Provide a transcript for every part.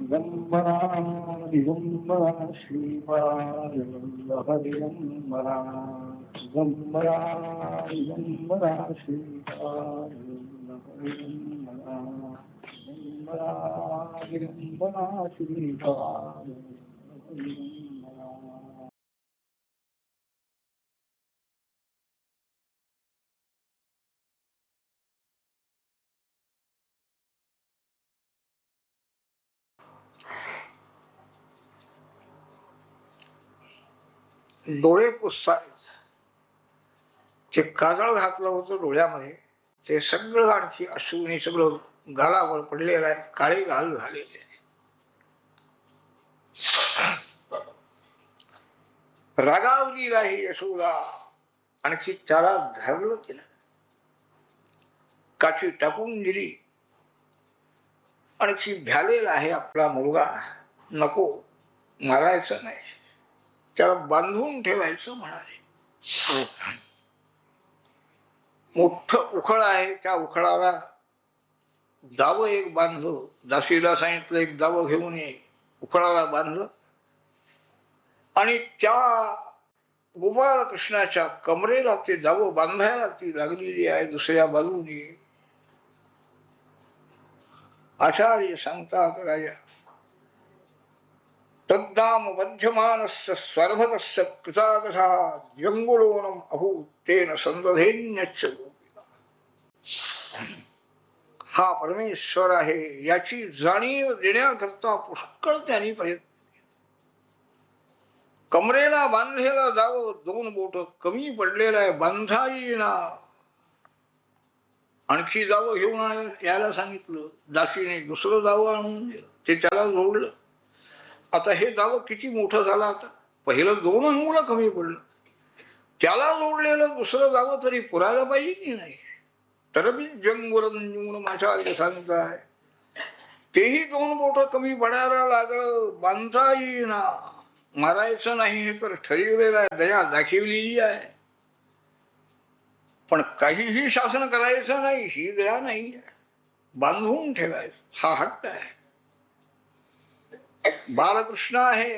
दिगंबरा दिगंबरा श्रीपाद दिगंबरा दिगंबरा दिगंबरा श्रीपाद दिगंबरा दिगंबरा दिगंबरा श्रीपाद दिगंबरा। डोळे पुसतात, ते काजळ घातलं होतं डोळ्यामध्ये, ते सगळं आणखी अश्रूनी सगळं गालावर पडलेलं आहे, काळे गाल झालेले. रागावली राही यशोदा, आणखी त्याला धरलं तिला, काठी टाकून दिली. आणखी भ्यालेला आहे आपला मुलगा, नको मारायचं नाही, त्याला बांधून ठेवायचं म्हणाले. मोठं उखळ आहे, त्या उखळाला दावं एक बांधलं. दासीला सांगितलं एक दावं घेऊन ये, उखळाला बांधलं. आणि त्या गोपाळ कृष्णाच्या कमरेला ते दावं बांधायला ती लागलेली आहे. दुसऱ्या बाजूने आचार्य सांगतात, राजा तद्दाम बध्यमानस्य स्वरभगस्य कृताकथा जंगुळोनम अभूत तेन संदधेन्यच्च गोपिका. हा परमेश्वर आहे याची जाणीव देण्याकरता पुष्कळ त्यांनी प्रयत्न. कमरेला बांधलेला दाव दोन बोट कमी पडलेला आहे, बांधा येईना. आणखी दाव घेऊन यायला सांगितलं. दासीने दुसरं दाव आणून दिलं, ते त्याला जोडलं. आता हे दाव किती मोठं झालं. आता पहिलं दोन अंगुळ कमी पडलं, त्याला जोडलेलं दुसरं दाव तरी पुरायला पाहिजे की नाही. तरबी जंगुरंजून आचार्य सांगताय, तेही दोन बोट कमी पडायला लागलं, बांधता येईना. मारायचं नाही हे तर ठरवलेलं आहे, दया दाखवलेली आहे, पण काहीही शासन करायचं नाही ही दया नाही, बांधून ठेवायचं हा हट्ट आहे. बालकृष्ण आहे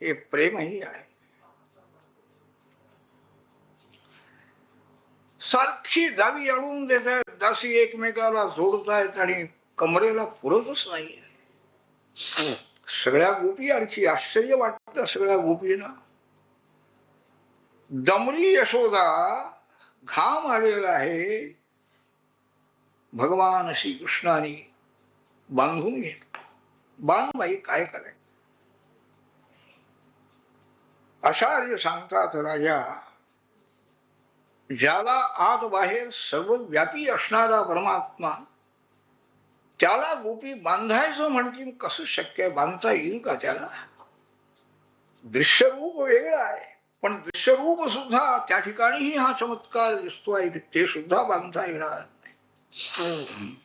हे प्रेमही आहे. सारखी दावी आणून देत आहेत, दासी एकमेकाला जोडतायत आणि कमरेला पुरतच नाही. सगळ्या गोपी आणखी आश्चर्य वाटतं. सगळ्या गोपींना दमली यशोदा, घाम आलेला आहे, भगवान श्रीकृष्णाने बांधून घेतलं. बांधबाई काय करायचं. आचार्य सांगतात, राजा ज्याला आत बाहेर सर्व व्यापी असणारा परमात्मा, त्याला गोपी बांधायचं म्हणतील कसं शक्य आहे. बांधता येईल का त्याला. दृश्यरूप वेगळं आहे, पण दृश्यरूप सुद्धा त्या ठिकाणीही हा चमत्कार दिसतो आहे की ते सुद्धा बांधता येणार नाही.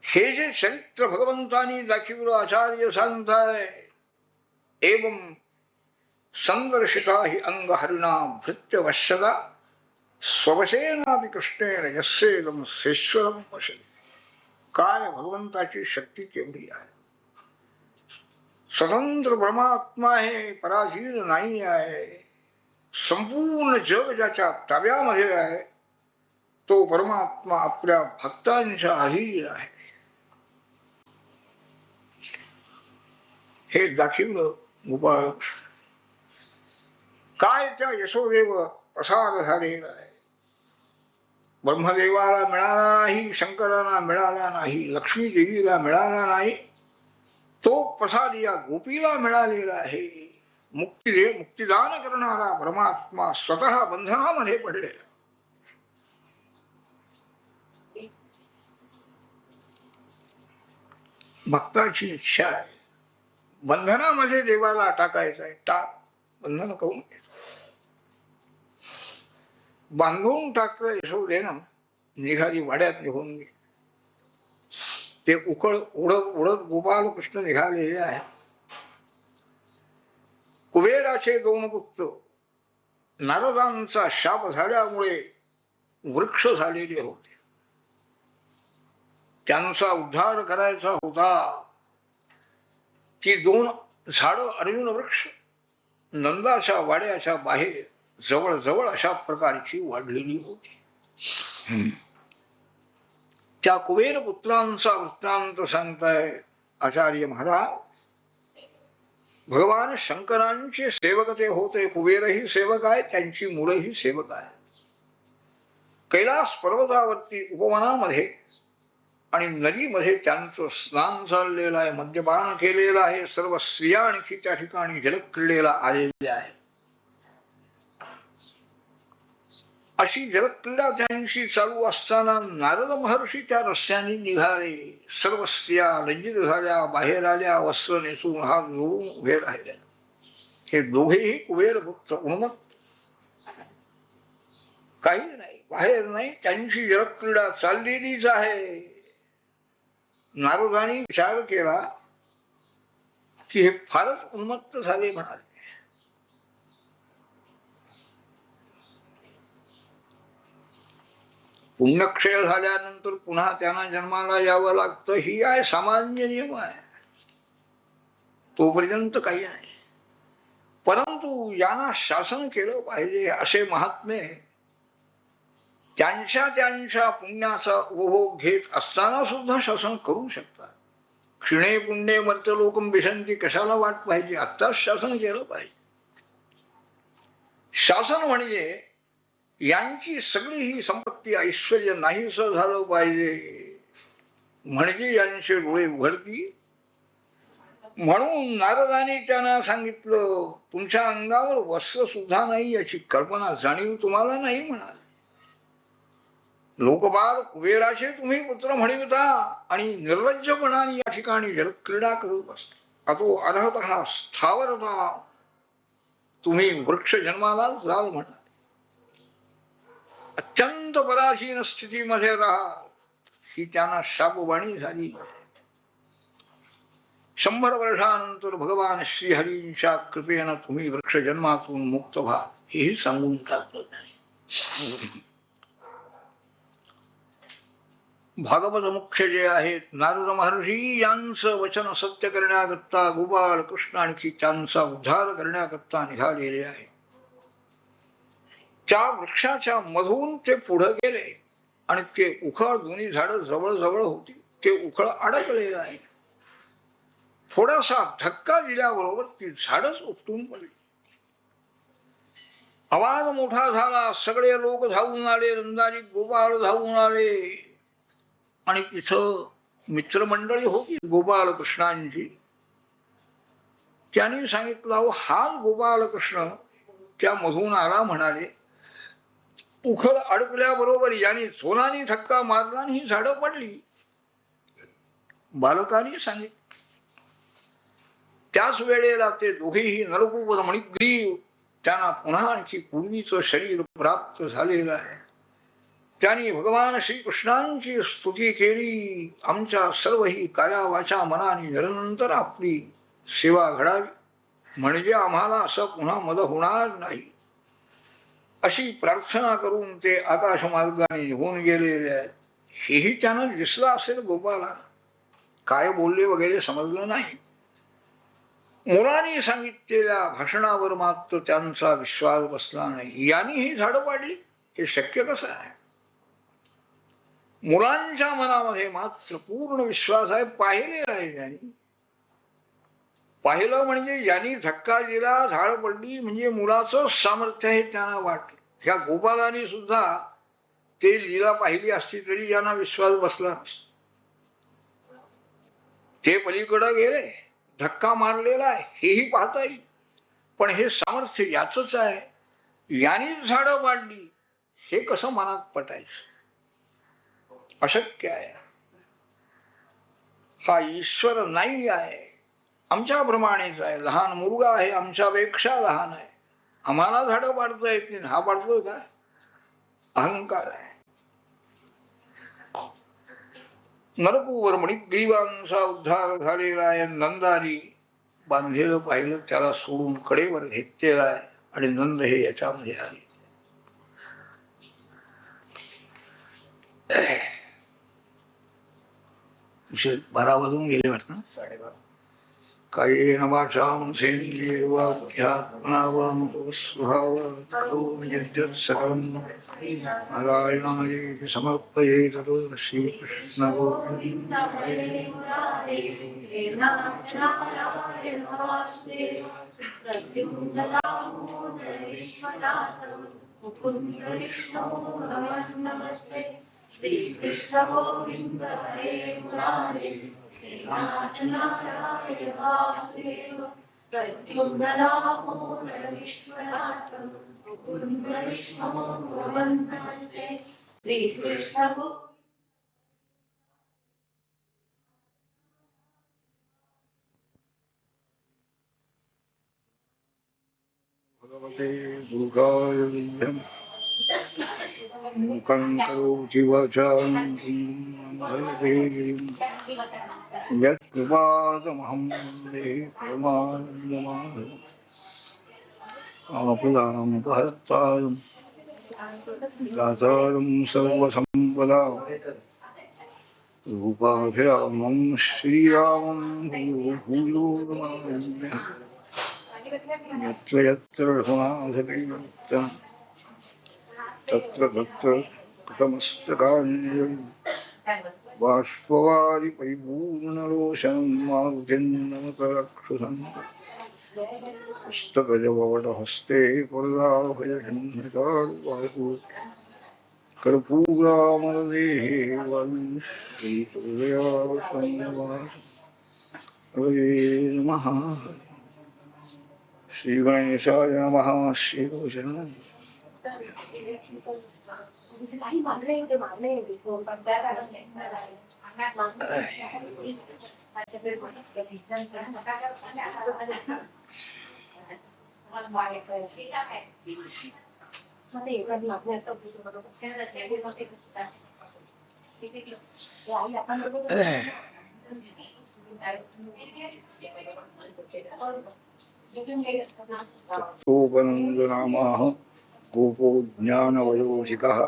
हे जे चरित्र भगवंतानी दाखवलं आचार्य सांगताय, एवं संदर्शिता ही अंग हरिणा भृत्य वश्यदा स्ववशेनापि कृष्णेन यस्येदं सेश्वरं पश्यति. काय भगवंताची शक्ती केवढी आहे. स्वतंत्र परमात्मा आहे, पराधीन नाही आहे. संपूर्ण जग ज्याच्या ताब्यामध्ये आहे तो परमात्मा आपल्या भक्तांच्या अधीन आहे. हे दाखवलं गोपाळ. काय त्या यशोदेवर प्रसाद झालेला आहे. ब्रह्मदेवाला मिळाला नाही, शंकराला मिळाला नाही, लक्ष्मी देवीला मिळाला नाही, तो प्रसाद या गोपीला मिळालेला आहे. मुक्तिदान करणारा परमात्मा स्वतः बंधनामध्ये पडलेला. भक्ताची इच्छा आहे बंधनामध्ये देवाला टाकायचं आहे, टाक. बंधन करून बांधून टाकलं यशोदेनं. निघाली वाड्यात निघून. ते उकळ उडत उडत गोपाल कृष्ण निघालेले आहे. कुबेराचे दोन पुत्र नारदांचा शाप झाल्यामुळे वृक्ष झालेले होते. त्यांचा उद्धार करायचा होता. ती 2 झाडं अर्जुन वृक्ष नंदाच्या वाड्याच्या बाहेर जवळ जवळ अशा प्रकारची वाढलेली होती. त्या कुबेर पुत्रांचा वृत्तांत सांगताय आचार्य महाराज. भगवान शंकरांचे सेवक ते होते. कुबेरही सेवक आहे, त्यांची मुलंही सेवक आहे. कैलास पर्वतावरती उपवनामध्ये आणि नदीमध्ये त्यांचं स्नान चाललेलं आहे, मद्यपान केलेलं आहे. सर्व स्त्रिया आणखी त्या ठिकाणी जलक्रीडेला आलेल्या आहे. अशी जलक्रीडा त्यांची चालू असताना नारद महर्षी त्या रस्त्याने निघाले. सर्व स्त्रिया लज्जित झाल्या, बाहेर आल्या, वस्त्र नेसून हात जोडून उभे राहिल्या. हे दोघेही कुबेर पुत्र उन्मत्त, काही नाही, बाहेर नाही, त्यांची जलक्रीडा चाललेलीच आहे. नारदांनी विचार केला की हे फारच उन्मत्त झाले म्हणाले. पुण्यक्षय झाल्यानंतर पुन्हा त्यांना जन्माला यावं लागतं, ही आहे सामान्य नियम आहे. तोपर्यंत काही नाही. परंतु यांना शासन केलं पाहिजे. असे महात्मे त्यांच्या पुण्याचा उपभोग घेत असताना सुद्धा शासन करू शकतात. क्षिणे पुण्ये मर्त्यलोकम विशंती कशाला वाट पाहिजे, आत्ताच शासन केलं पाहिजे. शासन म्हणजे यांची सगळी ही संपत्ती ऐश्वर्य नाहीस झालं पाहिजे, म्हणजे यांचे डोळे उघडतील. म्हणून नारदाने त्यांना सांगितलं, तुमच्या अंगावर वस्त्र सुद्धा नाही याची कल्पना जाणीव तुम्हाला नाही म्हणाले. लोकपाल कुबेराचे तुम्ही पुत्र म्हणता आणि निर्लज्जपणाने या ठिकाणी जलक्रीडा करत बसता. अतो अर्हतः स्थावरता तुम्ही वृक्ष जन्माला जाल म्हणाले. अत्यंत पराधीन स्थितीमध्ये राहा ही त्यांना शापवाणी झाली. 100 वर्षानंतर भगवान श्रीहरींच्या कृपेनं तुम्ही वृक्ष जन्मातून मुक्त व्हा हेही सांगून टाकलं नाही. भागवत मुख्य जे आहेत नारद महर्षी यांचं वचन सत्य करण्याकरता गोपाळ कृष्ण आणखी त्यांचा उद्धार करण्याकरता निघालेले आहे. त्या वृक्षाच्या मधून ते पुढे गेले आणि ते उखळ, दोन्ही झाडं जवळ जवळ होती, ते उखळ अडकलेलं आहे. थोडासा धक्का दिल्याबरोबर ती झाडच उपटून पडली. आवाज मोठा झाला, सगळे लोक धावून आले, नंदाजी गोपाळ धावून आले आणि तिथं मित्रमंडळी होती गोपाल कृष्णांची. त्यांनी सांगितलं, हा गोपाल कृष्ण त्या मधून आला म्हणाले. उखळ अडकल्याबरोबर याने जोराने धक्का मारला आणि ही झाडं पडली. बालकांनी सांगितलं. त्याच वेळेला ते दोघेही नरकूप मणिग्रीव त्यांना पुन्हा आणखी पूर्वीचं शरीर प्राप्त झालेलं आहे. त्यांनी भगवान श्रीकृष्णांची स्तुती केली. आमच्या सर्व ही काया वाचा मनाने निरंतर आपली सेवा घडावी, म्हणजे आम्हाला असं पुन्हा मद होणार नाही, अशी प्रार्थना करून ते आकाश मार्गाने निघून गेलेले आहेत. हेही त्यांना दिसलं असेल गोपाला. काय बोलले वगैरे समजलं नाही. मुलांनी सांगितलेल्या भाषणावर मात्र त्यांचा विश्वास बसला नाही. यांनी ही झाडं पाडली हे शक्य कसं आहे? मुलांच्या मनामध्ये मात्र पूर्ण विश्वास आहे. पाहिलेला आहे त्यांनी. पाहिलं म्हणजे यांनी धक्का दिला, झाड पडली म्हणजे मुलाचं सामर्थ्य हे त्यांना वाटलं. ह्या गोपालांनी सुद्धा ते लीला पाहिली असती तरी यांना विश्वास बसला नसता. ते पलीकडे गेले, धक्का मारलेला आहे हेही पाहता येईल, पण हे सामर्थ्य याचंच आहे, यांनीच झाडं पाडली हे कसं मनात पटायचं? अशक्य आहे. हा ईश्वर नाही आहे, आमच्याप्रमाणेच आहे. लहान मुलगा आहे, आमच्यापेक्षा लहान आहे, आम्हाला झाडं पाडता येत नाही, हा पाडतोय काय? अहंकार आहे. नरकूवर मणिग्रीवांचा उद्धार झालेला आहे. नंदानी बांधलेलं पाहिलं, त्याला सोडून कडेवर घेतलेला आहे आणि नंद हे याच्यामध्ये आले. 12 वाजून गेले वाटतं. कायेन वाचां सेन्द्रियैर्वाक्यात्मनां स्वभावं नारायणाय समर्पयेत् श्रीकृष्ण गोविन्द श्री कृष्ण गोविंद हरे मुरारे नाथ नारायण वासुदेव प्रद्युम्न दामोदर विश्वनाथ मुकुंद विष्णु गोविंदस्ते श्री कृष्ण भगवते दुर्गाय विद्महे मुखं करोति वाचां यत्कृपादमहं वन्दे परमानन्दमाधवम् आपदामपहर्तारं दातारं सर्वसम्पदां रूपाभिरामं श्रीरामं भूयो नमाम्यहम्। यत्र यत्र रघुनाथकीर्तनं तत्र तत्र कृतमस्तकाञ्जलिं बाष्पवारि परिपूर्णलोचनं मारुतिं पुस्तकजवटहस्ते वरदाभयझन्मकारुबाहु कर्पूरामरदेहे नमः। श्रीगणेशाय नमः। श्रीरोचन तत्तोपनन्दनामः गोपो ज्ञानवयोधिकः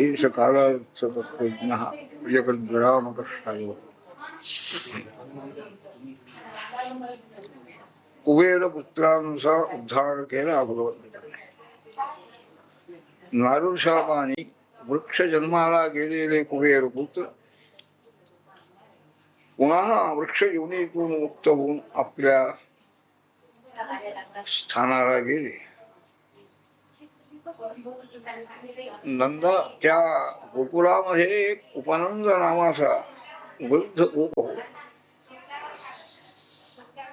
एष कालार्थतत्त्वज्ञः जगद्रामकृष्णयो। कुबेरपुत्रांचा उद्धार केला भगवंताने. नारुशापाने वृक्ष जन्माला गेलेले कुबेरपुत्र पुन्हा वृक्ष योनीतून मुक्त होऊन आपल्या स्थानाला गेले. नंदा त्या गोकुळामध्ये एक उपनंद नावाचा वृद्ध गोप होता.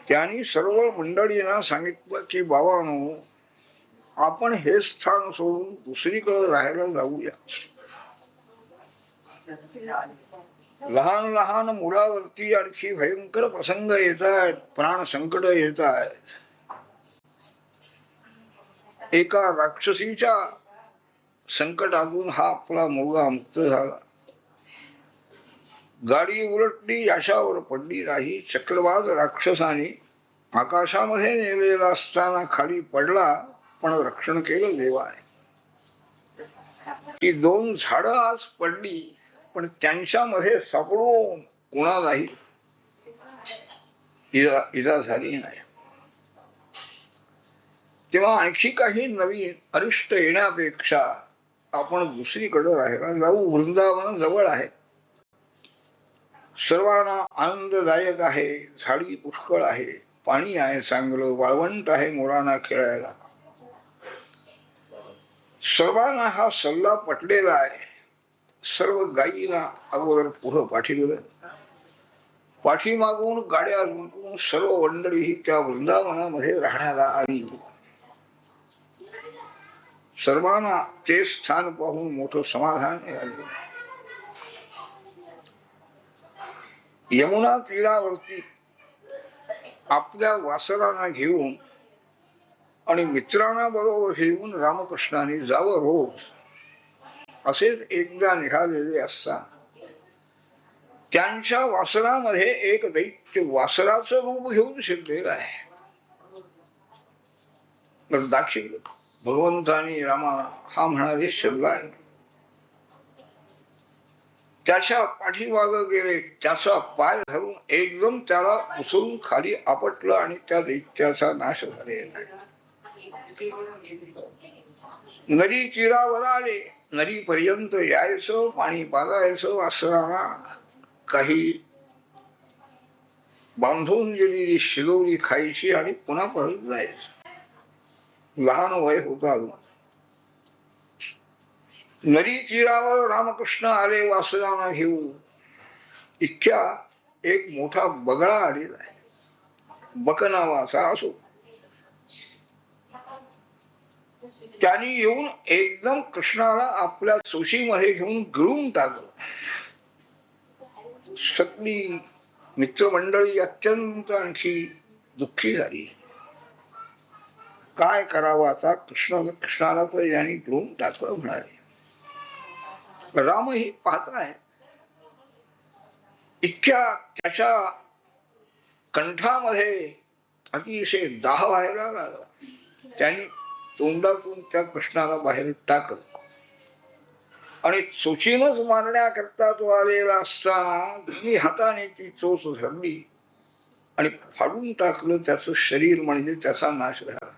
त्यांनी सर्व मंडळींना सांगितलं की बाबांनो, आपण हे स्थान सोडून दुसरीकडे राहायला जाऊया. लहान लहान मुलावरती आणखी भयंकर प्रसंग येत आहेत, प्राण संकट येत आहेत. एका राक्षसीच्या संकटातून हा आपला मुलगा मुक्त झाला. गाडी उलटली, यशावर पडली नाही. चक्रवात राक्षसाने आकाशामध्ये नेलेला असताना खाली पडला, पण रक्षण केलं देवाने. ती 2 झाडं आज पडली, पण त्यांच्यामध्ये सापडून कोणालाही इजा झाली नाही. तेव्हा आणखी काही नवीन अरिष्ट येण्यापेक्षा आपण दुसरीकडे राहायला जाऊ. वृंदावन जवळ आहे, सर्वांना आनंददायक आहे. झाडी पुष्कळ आहे, पाणी आहे, चांगलं वाळवंट आहे मुलांना खेळायला. सर्वांना हा सल्ला पटलेला आहे. सर्व गायीला अगोदर पुढं पाठीवलं. पाठीमागून गाड्या रुंकून सर्व मंडळी ही त्या वृंदावनामध्ये राहण्याला आली. सर्वांना ते स्थान पाहून मोठं समाधान झालं. यमुना तीरावरती आपल्या वासरांना घेऊन आणि मित्रांना बरोबर घेऊन रामकृष्णाने जावं रोज, असेच एकदा निघालेले असता त्यांच्या वासरामध्ये एक दैत्य वासराचं रूप घेऊन शिरलेलं आहे. दाखिल भगवंतानी रामाला हा म्हणाले शिरलाय. त्याच्या पाठीमागे गेले, त्याचा पाय धरून एकदम त्याला उचलून खाली आपटलं आणि त्या दैत्याचा नाश झालेला. नदी तीरावर आले, नदी पर्यंत यायचं, पाणी पाजायचं, वासरांना काही बांधून गेलेली शिदोरी खायची आणि पुन्हा परत जायचं. लहान वय होता. नदी तीरावर रामकृष्ण आले वासरांना घेऊन. इतक्या एक मोठा बगळा आलेला आहे, बक नावाचा असो. त्यांनी येऊन एकदम कृष्णाला आपल्या चोशीमध्ये घेऊन गिळून टाकलं. सगळी मित्रमंडळी अत्यंत आणखी दुःखी झाली. काय करावं आता, कृष्णाला तर यांनी गिळून टाकलं म्हणाले. रामही पाहताय, इतक्या त्याच्या कंठामध्ये अतिशय दाह व्हायला लागला. त्यांनी तोंडातून त्या कृष्णाला बाहेर टाकलं आणि चोचीनच मारण्याकरता तो आलेला असताना दोन्ही हाताने ती चोच धरली आणि फाडून टाकलं त्याचं शरीर, म्हणजे त्याचा नाश झाला.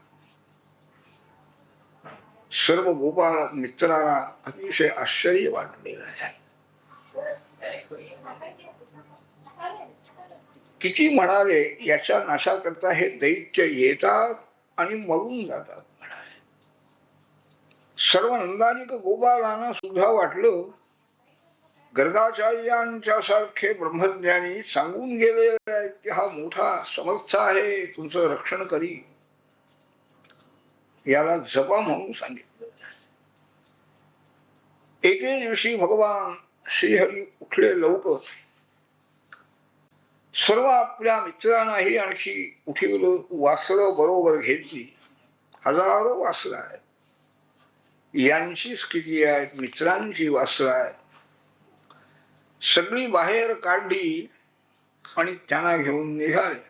सर्व गोपाळ मित्रांना अतिशय आश्चर्य वाटलेलं आहे. किती म्हणाले, याच्या नाशाकरता हे दैत्य येतात आणि मरून जातात. सर्व नंदानिक गोपालांना सुद्धा वाटलं, गर्गाचार्यांच्या सारखे ब्रह्मज्ञानी सांगून गेलेले आहेत की हा मोठा समर्थ आहे, तुमचं रक्षण करी, याला जपा म्हणून सांगितलं. एके दिवशी भगवान श्रीहरी उठले लवकर. सर्व आपल्या मित्रांनाही आणखी उठवलं, वासरं बरोबर घेतली. हजारो वासरं आहेत, यांचीच किती आहेत, मित्रांची वासरं आहेत. सगळी बाहेर काढली आणि त्यांना घेऊन निघाले.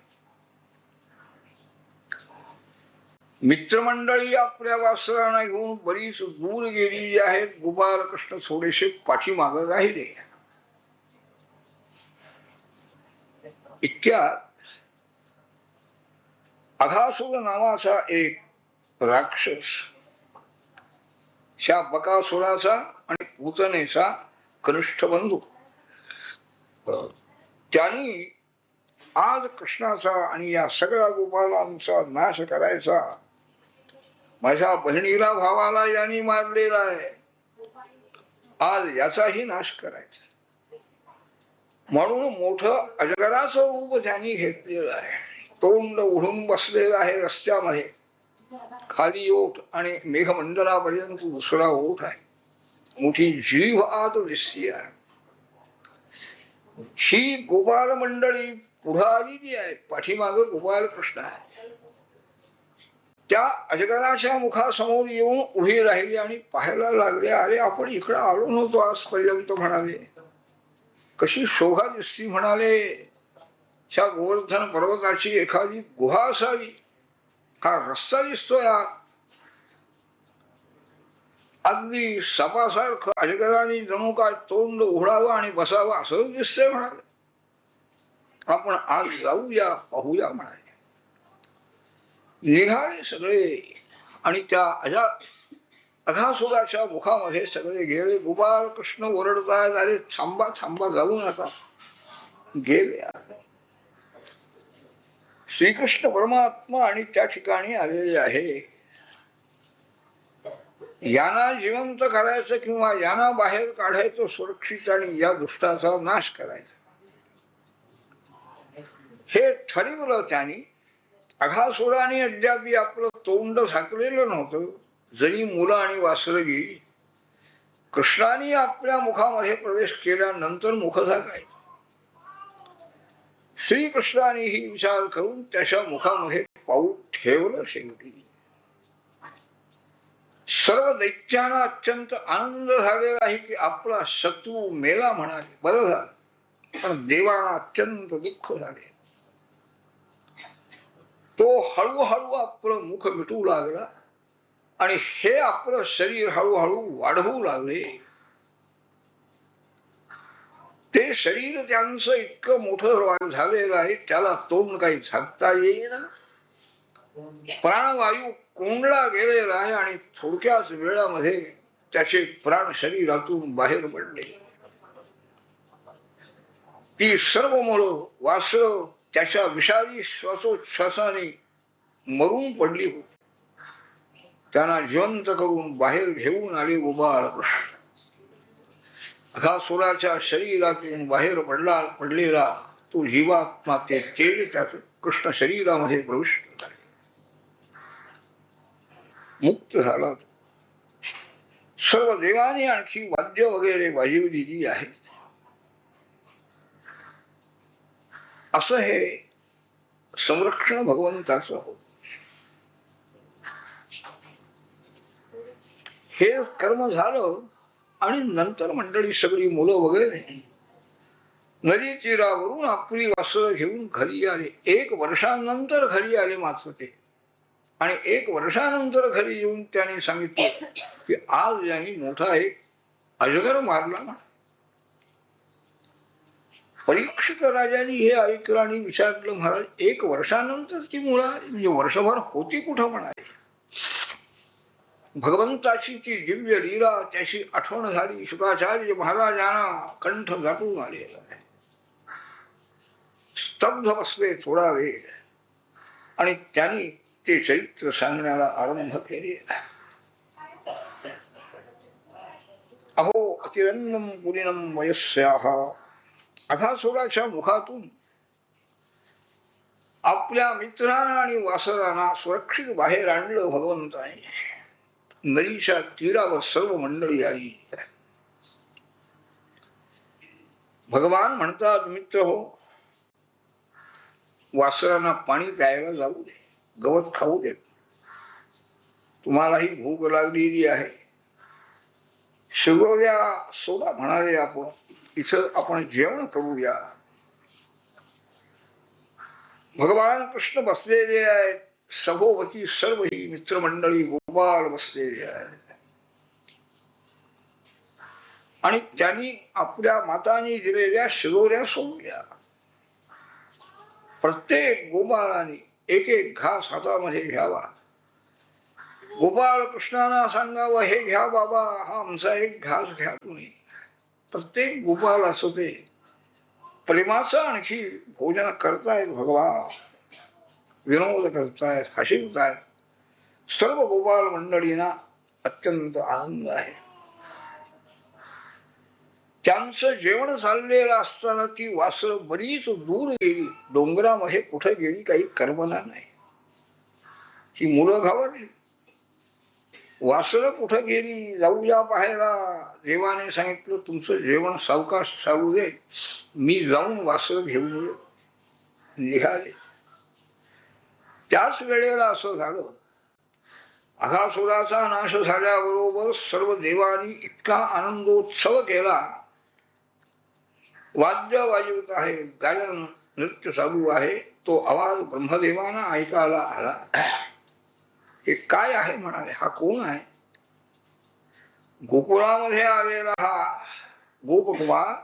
मित्रमंडळी आपल्या वासरांना घेऊन बरीच दूर गेलेली आहेत. गोपाळ कृष्ण थोडेसे पाठीमागे राहिले. इतक्यात अघासुर नावाचा एक राक्षस, ह्या बकासुराचा आणि पूतनेचा कनिष्ठ बंधू, त्यांनी आज कृष्णाचा आणि या सगळ्या गोपालांचा नाश करायचा. माझ्या बहिणीला भावाला यांनी मारलेला आहे, आज याचाही नाश करायचा म्हणून मोठं अजगराचं रूप त्यांनी घेतलेलं आहे. तोंड उडून बसलेलं आहे रस्त्यामध्ये. खाली ओठ आणि मेघमंडलापर्यंत दुसरा ओठ आहे. मोठी जीभ आत दिसती आहे. ही गोपाल मंडळी पुढे आलेली आहे, पाठीमागे गोपाल कृष्ण आहे. त्या अजगराच्या मुखासमोर येऊन उभी राहिली आणि पाहायला लागले. अरे, आपण इकडे आलो नव्हतो आजपर्यंत म्हणाले. कशी शोभा दिसती म्हणाले. ह्या गोवर्धन पर्वताची एखादी गुहा असावी. हा रस्ता दिसतोय, अगदी सापासारखं अजगराने जणू काय तोंड उघडावं आणि बसावं असं दिसतंय म्हणाले. आपण आज जाऊया, पाहूया म्हणाले. निघाले सगळे आणि त्या अघासुराच्या मुखामध्ये सगळे गेले. गोपाळ कृष्ण ओरडतायत, अरे थांबा थांबा, जाऊ नका. गेले. श्रीकृष्ण परमात्मा आणि त्या ठिकाणी आलेले आहे. यांना जिवंत करायचं किंवा यांना बाहेर काढायचं सुरक्षित आणि या दुष्टाचा नाश करायचा हे ठरवलं त्यांनी. अघासुराने अद्याप आपलं तोंड झाकलेलं नव्हतं, जरी मुलं आणि वासरं गेली. कृष्णाने आपल्या मुखामध्ये प्रवेश केल्यानंतर मुख झाकाय. श्रीकृष्णानेही विचार करून त्याच्या मुखामध्ये पाऊल ठेवलं. शेवटी सर्व दैत्यांना अत्यंत आनंद झालेला आहे की आपला शत्रू मेला म्हणाले. बरं झालं. पण देवांना अत्यंत दुःख झाले. तो हळूहळू आपलं मुख मिटू लागला आणि हे आपलं शरीर हळूहळू वाढवू लागले. ते शरीर त्यांचं इतकं मोठं झालेलं आहे, त्याला तोंड काही झाकता येईना. प्राणवायू कोंडला गेलेला आहे आणि थोडक्याच वेळामध्ये त्याचे प्राण शरीरातून बाहेर पडले. ती सर्व मुळं वासरं त्याच्या विषारी श्वासोच्छ्वासाने मरून पडली होती. त्यांना जिवंत करून बाहेर घेऊन आले गोपाळकृष्ण. अघासुराच्या शरीरातून बाहेर पडलेला तो जीवात्मा ते तेज त्याच कृष्ण शरीरामध्ये प्रविष्ट झाले, मुक्त झाला. सर्व देवाने आणखी वाद्य वगैरे वाजवलेली आहेत. असं हे संरक्षण भगवंताचं होत. हे कर्म झालं आणि नंतर मंडळी सगळी मुलं वगैरे नदी तीरावरून आपली वासरं घेऊन घरी आले. 1 वर्षानंतर घरी आले मात्र ते. आणि 1 वर्षानंतर घरी येऊन त्यांनी सांगितलं की आज यांनी मोठा एक अजगर मारला ना. परीक्षित राजांनी हे ऐकलं आणि विचारलं, महाराज 1 वर्षानंतर ती मुळा म्हणजे वर्षभर होती कुठं म्हणाले. भगवंताची ती दिव्य लीला त्याची आठवण झाली. शुकाचार्य महाराजांना कंठ दाटून आलेला आहे. स्तब्ध बसले थोडा वेळ आणि त्यांनी ते चरित्र सांगण्याला आरंभ केले. अहो अतिरंगम पुलिनम वयस्याः. अघासुराच्या मुखातून आपल्या मित्रांना आणि वासरांना सुरक्षित बाहेर आणलं भगवंताने. नदीच्या तीरावर सर्व मंडळी आली. भगवान म्हणतात, मित्र हो, वासरांना पाणी प्यायला जाऊ दे, गवत खाऊ दे. तुम्हालाही भूक लागलेली आहे. शिगोऱ्या सोडा म्हणाले, आपण इथं आपण जेवण करूया. भगवान कृष्ण बसलेले आहेत. सभोवती सर्व ही मित्रमंडळी गोपाळ बसलेले आहेत. आणि त्यांनी आपल्या मातांनी दिलेल्या शिगोऱ्या सोडल्या. प्रत्येक गोपाळाने 1-1 घास हातामध्ये घ्यावा. गोपाळ कृष्णांना सांगावं, हे घ्या बाबा, हा आमचा 1 घास घ्या तुम्ही. प्रत्येक गोपाळ असं ते प्रेमाचं आणखी भोजन करतायत. भगवान विनोद करतायत, हसवतायत. सर्व गोपाळ मंडळींना अत्यंत आनंद आहे. त्यांचं जेवण चाललेलं असताना ती वासरं बरीच दूर गेली. डोंगरामध्ये कुठे गेली काही कल्पना नाही. ही मुलं घाबरली. वासरं कुठं गेली, जाऊया पाहायला. देवाने सांगितलं, तुमचं जेवण सावकाश चालू दे, मी जाऊन वासरं घेऊन येऊ. निघाले. त्याच वेळेला असं झालं, अघासुराचा नाश झाल्याबरोबर सर्व देवांनी इतका आनंदोत्सव केला. वाद्य वाजवत आहे, गायन नृत्य चालू आहे. तो आवाज ब्रह्मदेवांना ऐकायला आला. हे काय आहे म्हणाले, हा कोण आहे. गोकुळामध्ये आलेला हा गोपकुमार,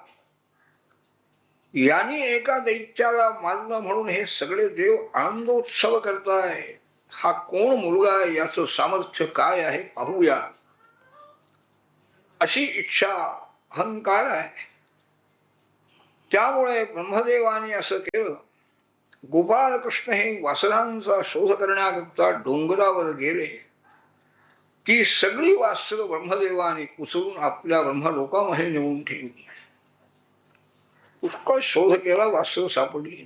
यांनी एका दैत्याला मारलं म्हणून हे सगळे देव आनंदोत्सव करताय. हा कोण मुलगा आहे, याचं सामर्थ्य काय आहे पाहूया, अशी इच्छा अहंकार आहे. त्यामुळे ब्रह्मदेवाने असं केलं. गोपाळ कृष्ण हे वासरांचा शोध करण्याकरता डोंगरावर गेले. ती सगळी वासरं ब्रह्मदेवाने उचलून आपल्या ब्रह्मलोकामध्ये नेऊन ठेवली. पुष्कळ शोध केला, वासरं सापडली.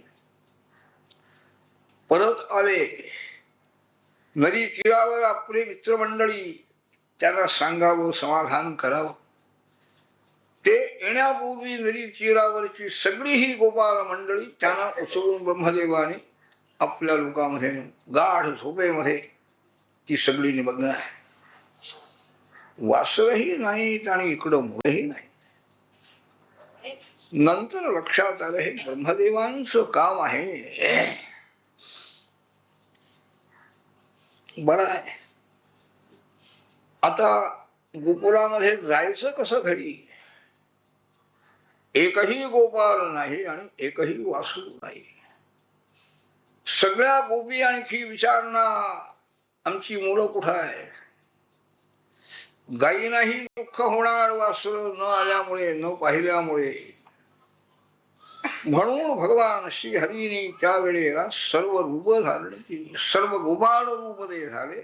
परत आले. नदी तीरावर आपले मित्रमंडळी, त्यांना सांगावं, समाधान करावं. ते येण्यापूर्वी नदी तीरावरची सगळी ही गोपाळ मंडळी त्यांना उचलून ब्रह्मदेवाने आपल्या लोकांमध्ये गाढ झोपेमध्ये ती सगळी निमग्न आहे. वासरही नाहीत आणि इकडं मुळेही नाही. नंतर लक्षात आलं, हे ब्रह्मदेवांचं काम आहे. बरं आहे. आता गोकुळामध्ये जायचं कसं घरी. एकही गोपाल नाही आणि एकही वासुदेव नाही. सगळ्या गोपी आणखी विचारणा आमची मुलं कुठं आहे. गायीनाही दुःख होणार वासुदेव न आल्यामुळे, न पाहिल्यामुळे. म्हणून भगवान श्री हरीने त्यावेळेला सर्व रूप धारण केली. सर्व गोपाळ रूप ते झाले,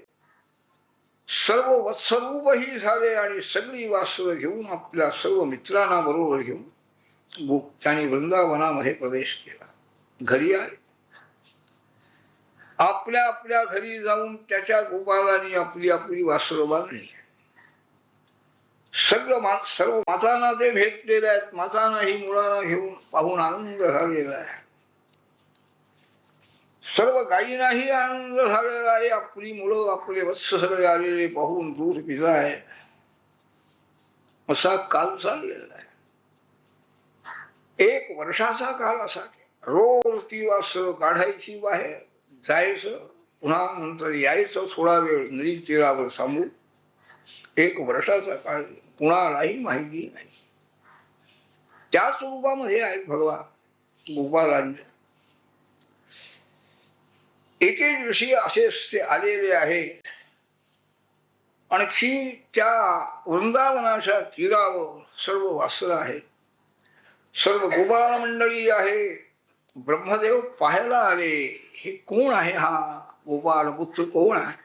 सर्व वत्सरूपही झाले आणि सगळी वासुदेव घेऊन आपल्या सर्व मित्रांना बरोबर घेऊन त्यांनी वृंदावनामध्ये प्रवेश केला. घरी आले. आपल्या आपल्या घरी जाऊन त्याच्या गोपालांनी आपली आपली वासरं बांधली. सर्व मातांना ते भेटलेले आहेत. मातांनाही मुलांना घेऊन पाहून आनंद झालेला आहे. सर्व गायींनाही आनंद झालेला आहे. आपली मुलं आपले वत्स सगळे आलेले पाहून दूध पिताय. असा काल चाललेला आहे. 1 वर्षाचा काल असा. रोज ती वासरं काढायची, बाहेर जायचं, पुन्हा नंतर यायचं थोडा वेळ नदी तीरावर थांबून. 1 वर्षाचा काळ कुणालाही माहिती नाही. त्याच रूपामध्ये आहेत भगवान गोपालांच्या. एके दिवशी असेच ते आलेले आहेत. आणखी त्या वृंदावनाच्या तीरावर सर्व वासरं आहेत, सर्व गोपाळ मंडळी आहे. ब्रह्मदेव पाहायला आले. हे कोण आहे, हा गोपाळ पुत्र कोण आहे,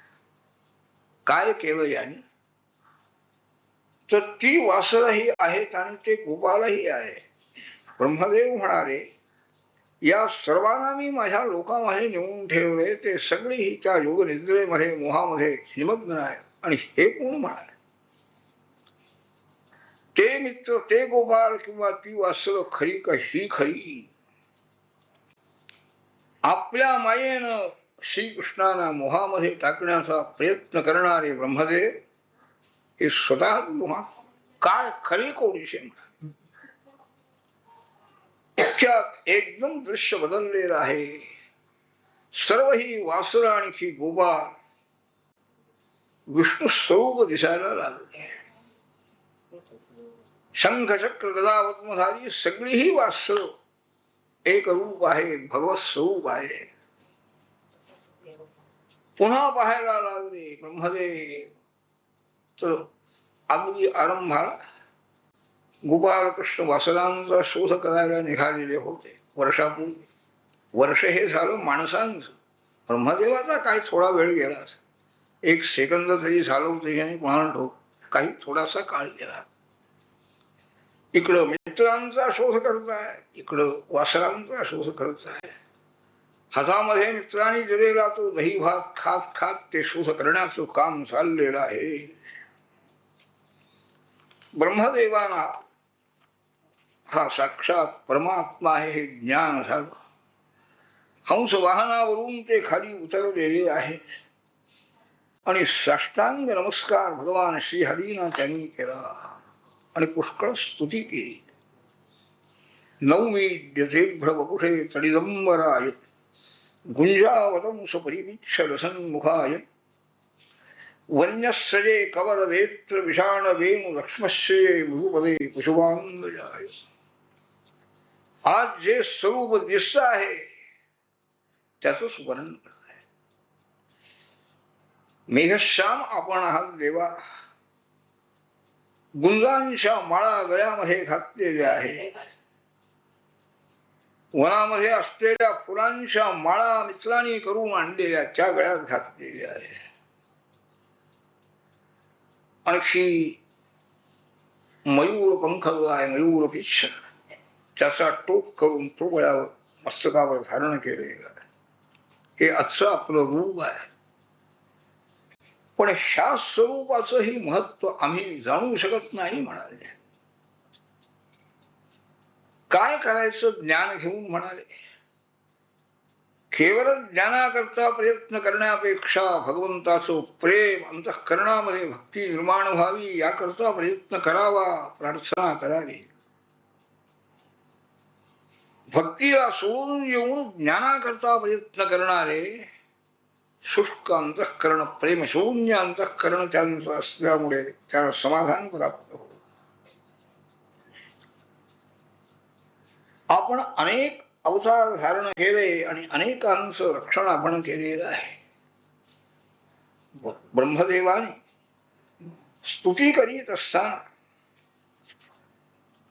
काय केलं याने. तर ती वासरही आहेत आणि ते गोपालही आहे. ब्रह्मदेव म्हणाले, या सर्वांना मी माझ्या लोकांमध्ये नेऊन ठेवले. ते सगळेही त्या योगनिद्रेमध्ये मोहामध्ये निमग्न आहे. आणि हे कोण म्हणाले, ते मित्र, ते गोपाल किंवा ती वासरं खरी का ही खरी. आपल्या मायेनं श्रीकृष्णाला मोहामध्ये टाकण्याचा प्रयत्न करणारे ब्रह्मदेव हे स्वतः मोहा काय खरी कोणीशे. एकदम दृश्य बदललेलं आहे. सर्व ही वासरं आणखी गोपाल विष्णू स्वरूप दिसायला लागले. शंख चक्र गदा पद्मधारी सगळीही वासरं एक रूप आहे, भगवत स्वरूप आहे. पुन्हा पाहायला लागले ब्रह्मदेव. तर अगदी आरंभाला गोपाळ कृष्ण वासरांचा शोध करायला निघालेले होते वर्षापूर्वी. वर्ष हे झालं माणसांचं. ब्रह्मदेवाचा काही थोडा वेळ गेला, 1 सेकंद तरी झालं होतं याने कोणाला ठोक. काही थोडासा काळ गेला. इकडं मित्रांचा शोध करताय, इकडं वासरांचा शोध करताय. हातामध्ये मित्रांनी दिलेला तो दही भात खात खात ते शोध करण्याचं काम चाललेलं आहे. ब्रह्मदेवाना हा साक्षात परमात्मा आहे हे ज्ञान झालं. हंस वाहनावरून ते खाली उतरलेले आहेत आणि साष्टांग नमस्कार भगवान श्री हरीना त्यांनी केला आणि पुष्कळ स्तुती केली. नवमीड्यतेभ्य वपुषे तडिदंबराय गुंजावतंस परिवीक्ष रसन्मुखाय वन्यस्सजे कवल वेत्र विषाण वेणु लक्ष्मश्ये मृदुपदे कुशुभांगजाय. आज जे स्वरूप दिसत आहे त्याचं स्मरण करत आहे. मेघश्याम आपण आहात देवा. गुंजांच्या माळा गळ्यामध्ये घातलेल्या आहेत. वनामध्ये असलेल्या फुलांच्या माळा मित्रांनी करून आणलेल्या त्या गळ्यात घातलेल्या आहेत. आणखी मयूर पंख जो आहे, मयूर पिच्छ, त्याचा टोक करून तो गळ्यावर मस्तकावर धारण केलेला आहे. हे आजचं आपलं रूप आहे. पण ह्या स्वरूपाचंही महत्व आम्ही जाणू शकत नाही म्हणाले. काय करायचं ज्ञान घेऊन म्हणाले. केवळ ज्ञानाकरता प्रयत्न करण्यापेक्षा भगवंताचं प्रेम अंतःकरणामध्ये भक्ती निर्माण व्हावी याकरता प्रयत्न करावा, प्रार्थना करावी. भक्तीला सोडून येऊन ज्ञानाकरता प्रयत्न करणारे शुष्क अंतःकरण, प्रेमशून्य अंतःकरण त्यांचं असल्यामुळे त्याला समाधान प्राप्त होत. आपण अनेक अवतार धारण केले आणि अनेकांचं रक्षण आपण केलेलं आहे. ब्रह्मदेवाने स्तुती करीत असताना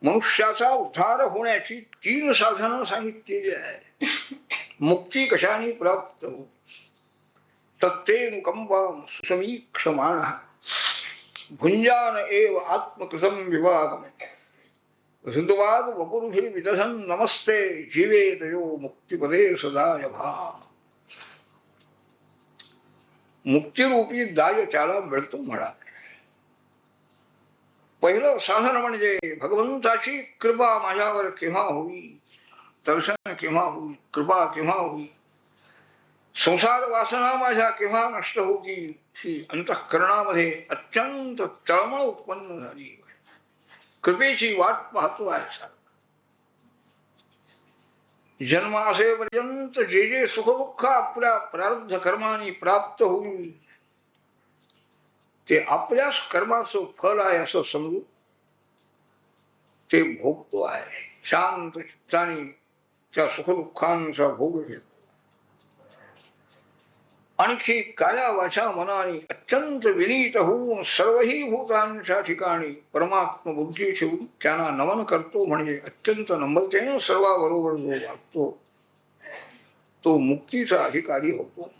मनुष्याचा उद्धार होण्याची 3 साधनं सांगितलेली आहे. मुक्ती कशाने प्राप्त हो, तत्तेनुकंपं सुसमीक्षमाणः भुंजान एव आत्मकृतं विवागम हृद्वाग वपुर्भिर्विदधन् नमस्ते जीवेतयो मुक्तिपदे सदाय भा. मुक्तिरूपी दाय त्याला मिळतो म्हणा. पहिलं साधन म्हणजे भगवंताची कृपा माझ्यावर केव्हा होई, दर्शन केव्हा होई, कृपा केव्हा होई, संसार वासना माझ्या केव्हा नष्ट होतील, ही अंतःकरणामध्ये अत्यंत तळमळ उत्पन्न झाली. कृपेची वाट पाहतो आहे. जन्म असेपर्यंत जे जे सुखदुःख आपल्या प्रारब्ध कर्माने प्राप्त होईल ते आपल्याच कर्माचं फल आहे असं समजू ते भोगतो आहे. शांत चित्ताने त्या सुखदुःखांचा भोग घेतो. आणखी काया वाचा मनाने अत्यंत विनीत होऊन सर्वही भूतांच्या ठिकाणी परमात्मा बुद्धी ठेवून त्यांना नमन करतो. म्हणजे अत्यंत नम्रतेने सर्वाबरोबर जो वागतो तो मुक्तीचा अधिकारी होतो.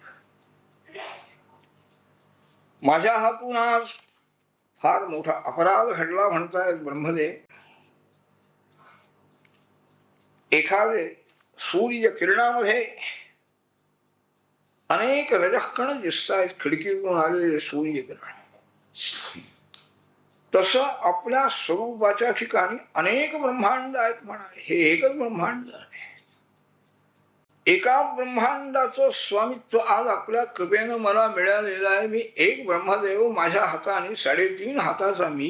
माझ्या हातून आज फार मोठा अपराध घडला म्हणतायत ब्रह्मदेव. एखादे सूर्य किरणामध्ये अनेक रजकण दिसत आहेत, खिडकीतून आलेले सूर्यकिरण. तसं आपल्या स्वरूपाच्या ठिकाणी अनेक ब्रह्मांड आहेत म्हणाले. हे एकच ब्रह्मांड आहे. एका ब्रह्मांडाचं स्वामित्व आज आपल्या कृपेनं मला मिळालेलं आहे. मी एक ब्रह्मदेव, माझ्या हाताने 3.5 हाताचा मी,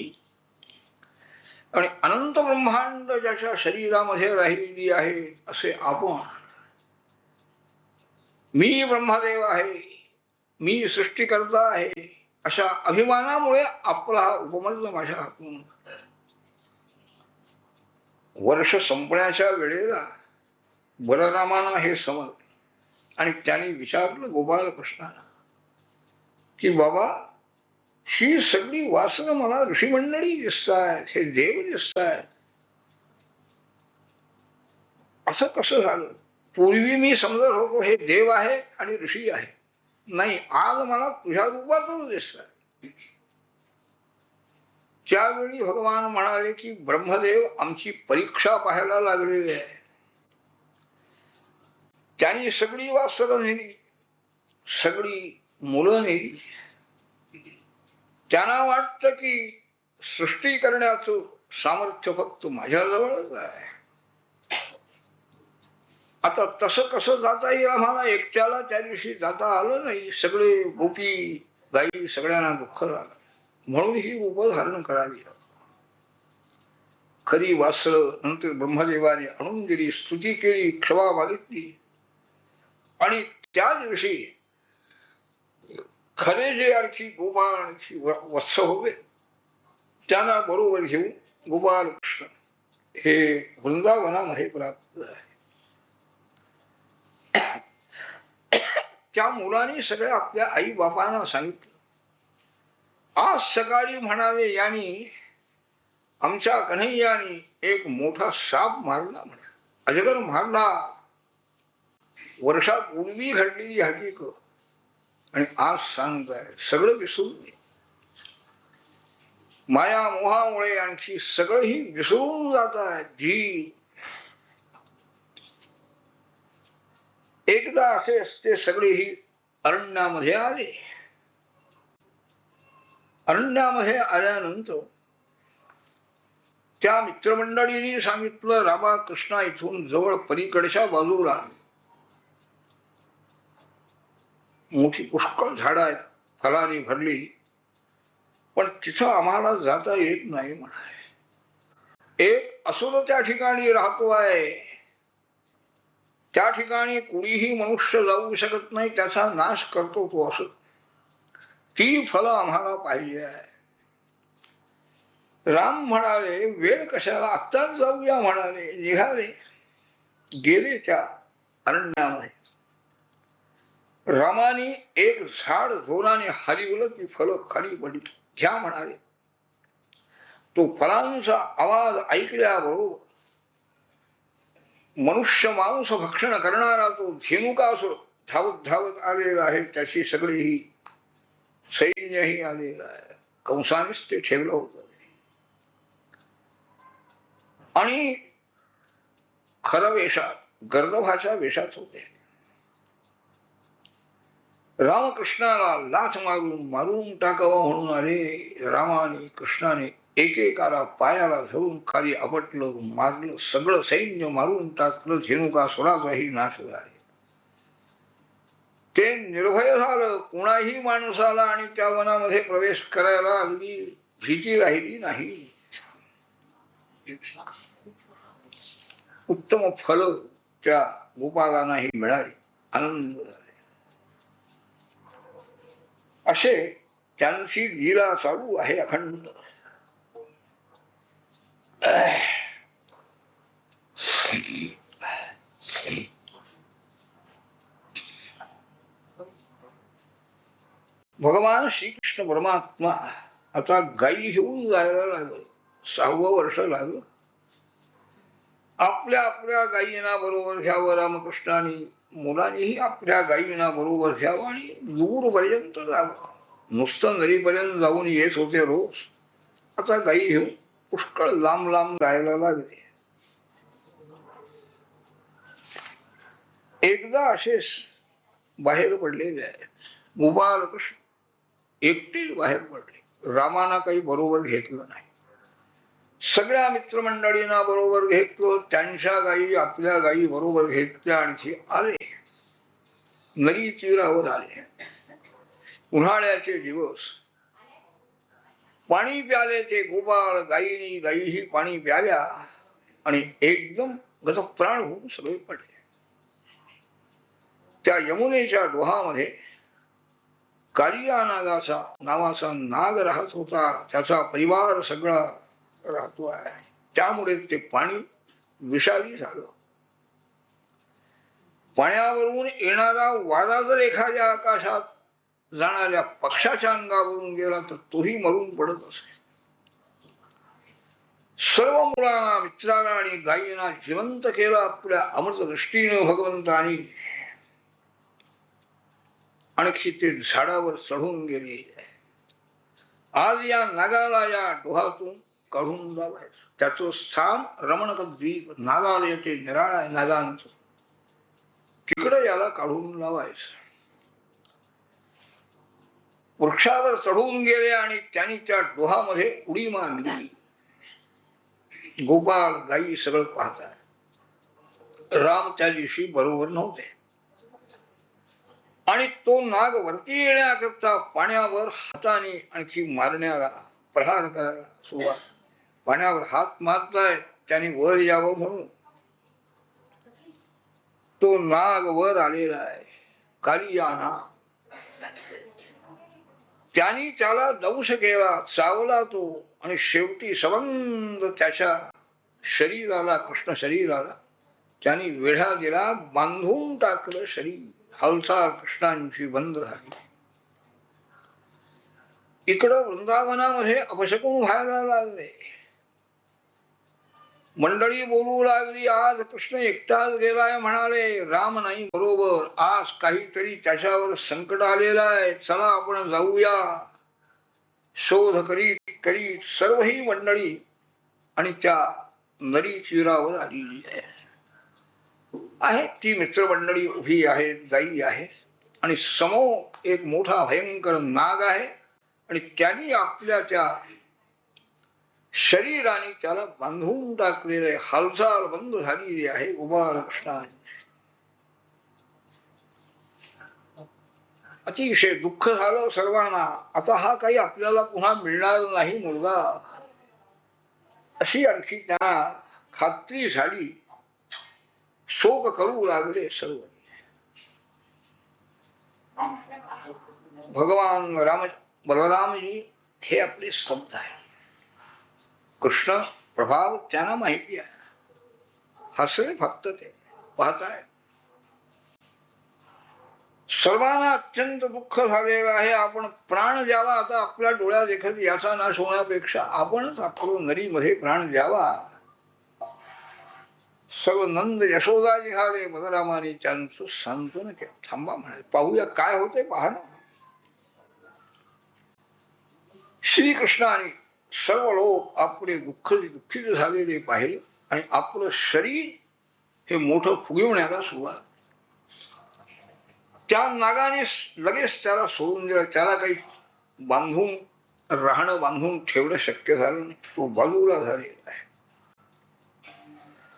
आणि अनंत ब्रह्मांड ज्याच्या शरीरामध्ये राहिलेली आहे असे आपण. मी ब्रह्मदेव आहे, मी सृष्टीकर्ता आहे, अशा अभिमानामुळे आपला हा उपमर्द माझ्या हातून. वर्ष संपण्याच्या वेळेला बलरामाना हे समजलं आणि त्यांनी विचारलं गोपालकृष्णाला की बाबा, ही सगळी वासना मला ऋषीमंडळी दिसतायत, हे देव दिसतायत, असं कसं झालं? पूर्वी मी समजत होतो हे देव आहे आणि ऋषी आहे. नाही, आज मला तुझ्या रूपातच दिसताय. त्यावेळी भगवान म्हणाले की ब्रह्मदेव आमची परीक्षा पाहायला लागलेली आहे. त्यांनी सगळी वासना नेली, सगळी मुलं नेली. त्यांना वाटतं की सृष्टी करण्याचं सामर्थ्य फक्त माझ्याजवळच आहे. आता तसं कसं जाता येईल आम्हाला एकट्याला? त्या दिवशी जाता आलं नाही. सगळे गोपी गाई सगळ्यांना दुःख झालं, म्हणून ही रूप धारण करावी. खरी वासरं नंतर ब्रह्मदेवाने आणून दिली, स्तुती केली, क्षमा मागितली. आणि त्या दिवशी खरे जे आणखी गोपाळ आणखी वत्स होते त्यांना बरोबर घेऊन गोपालकृष्ण हे वृंदावनामध्ये प्राप्त आहे. त्या मुलाने सगळ्या आपल्या आई बापांना सांगितलं. आज सकाळी म्हणाले यांनी आमच्या कन्हैयाने एक मोठा साप मारला, म्हणा अजगर मारला. वर्षापूर्वी घडलेली हकीकत आणि आज सांगताय सगळं विसरून. माया मोहामुळे आणखी सगळंही विसरून जात आहे. जी एकदा असे असते, सगळेही अरण्यामध्ये आले. अरण्यामध्ये आल्यानंतर त्या मित्रमंडळींनी सांगितलं रामा कृष्णा इथून जवळ पलीकडच्या बाजूला मोठी पुष्कळ झाडं आहेत, फळांनी भरली, पण तिथं आम्हाला जाता येत नाही म्हणाले. एक असुर त्या ठिकाणी राहतो आहे, त्या ठिकाणी कुणीही मनुष्य जाऊ शकत नाही, त्याचा नाश करतो तो असं. ती फळं आम्हाला पाहिजे आहे. राम म्हणाले वेळ कशाला, आत्ताच जाऊया म्हणाले. निघाले. गेले त्या अरण्यामध्ये. रामाने एक झाड जोराने हलवलं ती फळं खाली पडली. घ्या म्हणाले. तो फळांचा आवाज ऐकल्याबरोबर मनुष्य मांस भक्षण करणारा तो धेनुकासुर धावत धावत आलेला आहे. त्याची सगळी ही सैन्यही आलेलं आहे. कंसानेच ते ठेवलं होतं आणि खरं वेशात गर्दभाच्या वेशात होते. रामकृष्णाला लाथ मारून मारून टाकावं म्हणून आले. रामाने कृष्णाने एकेकाला पायाला धरून खाली आपटलं, मारलं, सगळं सैन्य मारून टाकलं. धेनुकासुराचाही नाश झाले. ते निर्भय झालं. कुणाही माणसाला आणि त्या वनामध्ये प्रवेश करायला अगदी भीती राहिली नाही. उत्तम फल त्या गोपालांनाही मिळाली. आनंद झाले. असे त्यांची लीला चालू आहे अखंड. भगवान श्रीकृष्ण परमात्मा आता गायी घेऊन जायला लागले. 6वं वर्ष लागलं. आपल्या आपल्या गायींना बरोबर घ्यावं. रामकृष्णाने मुलांनीही आपल्या गायींना बरोबर घ्यावं आणि दूरपर्यंत जावं. नुसतं नदीपर्यंत जाऊन येत होते रोज. आता गायी घेऊन पुष्कळ लांब लांब जायला लागले. एकदा असेच बाहेर पडलेले आहेत. गोपाल कृष्ण एकटेच बाहेर पडले. रामाना काही बरोबर घेतलं नाही. सगळ्या मित्रमंडळींना बरोबर घेतलं. त्यांच्या गायी आपल्या गायी बरोबर घेतल्या. आणखी आले. नदी तीरावर आले. उन्हाळ्याचे दिवस. पाणी प्याले ते गोपाळ. गायीनी गायीही पाणी प्याल्या आणि एकदम गतप्राण होऊन सगळे पडले. त्या यमुनेच्या डोहामध्ये कालिया नागाचा नावाचा नाग राहत होता. त्याचा परिवार सगळा राहतो आहे. त्यामुळे ते पाणी विषारी झालं. पाण्यावरून येणारा वारा जर एखाद्या आकाशात जाणाऱ्या पक्षाच्या अंगावरून गेला तर तोही मरून पडत असे. सर्व मुलांना मित्रांना आणि गायींना जिवंत केलं आपल्या अमृत दृष्टीनं भगवंतानी. आणखी ते झाडावर चढून गेले. आज या नागाला या डोहातून काढून लावायचं. त्याचं स्थान रमणक द्वीप नागालय ते निराळा आहे नागांचं. तिकडे याला काढून लावायचं. वृक्षावर चढून गेले आणि त्यांनी त्या डोहामध्ये उडी मारली. गोपाल गायी सगळं पाहतात. राम त्या दिवशी बरोबर नव्हते आणि तो नाग वरती येण्याकरता पाण्यावर हाताने आणखी मारण्याला प्रहार करायला सुरुवात. पाण्यावर हात मारताय त्याने वर यावं म्हणून. तो नाग वर आलेला आहे. कालिया नाग. त्यांनी त्याला दंश केला. चावला तो आणि शेवटी सबंध त्याच्या शरीराला कृष्ण शरीराला त्यांनी वेढा दिला. बांधून टाकलं शरीर. हालचाल कृष्णांची बंद झाली. इकडं वृंदावनामध्ये अपशकुन व्हायला लागले. मंडळी बोलू लागली. आज कृष्ण एकटाच गेलाय म्हणाले. राम नाही बरोबर. आज काहीतरी त्याच्यावर संकट आलेलं आहे. चला आपण जाऊया. शोध करीत करीत सर्व ही मंडळी आणि त्या नदी तीरावर आलेली आहे. ती मित्रमंडळी उभी आहेत. गायी आहेत आणि समोर एक मोठा भयंकर नाग आहे आणि त्यांनी आपल्या त्या शरीराने त्याला बांधून टाकलेले. हालचाल बंद झालेली आहे. गोपाल कृष्ण अतिशय दुःख झालं सर्वांना. आता हा काही आपल्याला पुन्हा मिळणार नाही मुलगा अशी आणखी त्यांना खात्री झाली. शोक करू लागले सर्व. भगवान बलरामजी हे आपले स्तब्ध आहे. कृष्ण प्रभाव त्यांना माहिती आहे. हसले फक्त ते. पाहताय सर्वांना अत्यंत दुःख झालेलं आहे. आपण प्राण द्यावा आता आपल्या डोळ्या देखत याचा नाश होण्यापेक्षा आपणच आपलं नरीमध्ये प्राण द्यावा. सर्व नंद यशोदा निघाले बलरामाने त्यांचं सांत्वन केलं. थांबा म्हणाले, पाहूया काय होते पहा ना. श्रीकृष्णाने सर्व लोक आपले दुःखित झालेले पाहिले आणि आपलं शरीर हे मोठं फुगवण्याला सुरुवात. त्या नागाने लगेच त्याला सोडून दिलं. त्याला काही बांधून राहणं बांधून ठेवणं शक्य झालं नाही. तो बाजूला झालेला आहे.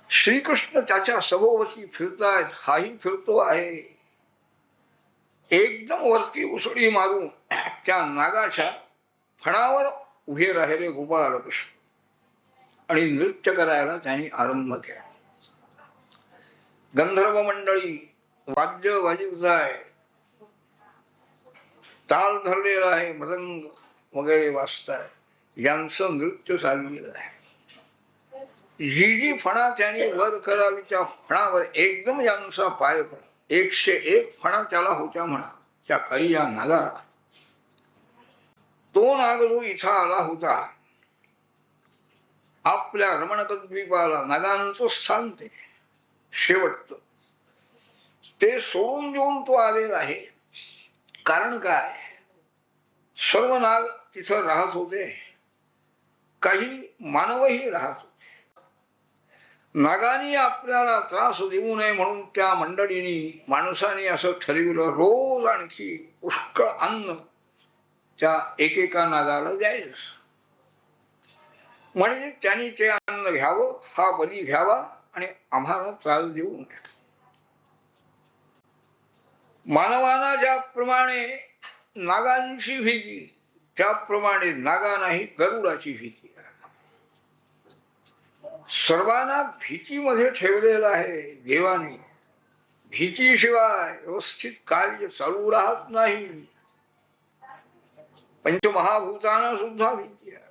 श्रीकृष्ण त्याच्या सभोवती फिरतायत, हाही फिरतो आहे. एकदम वरती उसळी मारून त्या नागाच्या फणावर उभे राहिले गोपालकृष्ण आणि नृत्य करायला त्यांनी आरंभ केला. गंधर्व मंडळी वाद्य वाजवताय, ताल धरलेला आहे, मृदंग वगैरे वाजताय, यांचं नृत्य चाललेलं आहे. जी फणा त्यांनी वर करावी त्या फणावर एकदम यांचा पाय पडला. 101 फणा त्याला होत्या म्हणा त्या काही या नागाला. तो नाग जो इथं आला होता आपल्या रमणकद्वीपाला, नागांचं स्थान ते शेवटचं, ते सोडून देऊन तो आलेला आहे. कारण काय, सर्व नाग तिथं राहत होते, काही मानवही राहत होते. नागांनी आपल्याला त्रास देऊ नये म्हणून त्या मंडळींनी माणसाने असं ठरविलं, रोज आणखी पुष्कळ अन्न त्या एकेका नागाला द्यायचं. म्हणजे त्यांनी ते अन्न घ्यावं, हा बली घ्यावा आणि आम्हाला त्रास देऊ नये. मानवांना ज्याप्रमाणे नागांची भीती, त्याप्रमाणे नागांनाही गरुडाची भीती आहे. सर्वांना भीतीमध्ये ठेवलेलं आहे देवाने. भीतीशिवाय व्यवस्थित कार्य चालू राहत नाही. पंचमहाभूतांना सुद्धा भीती आहे.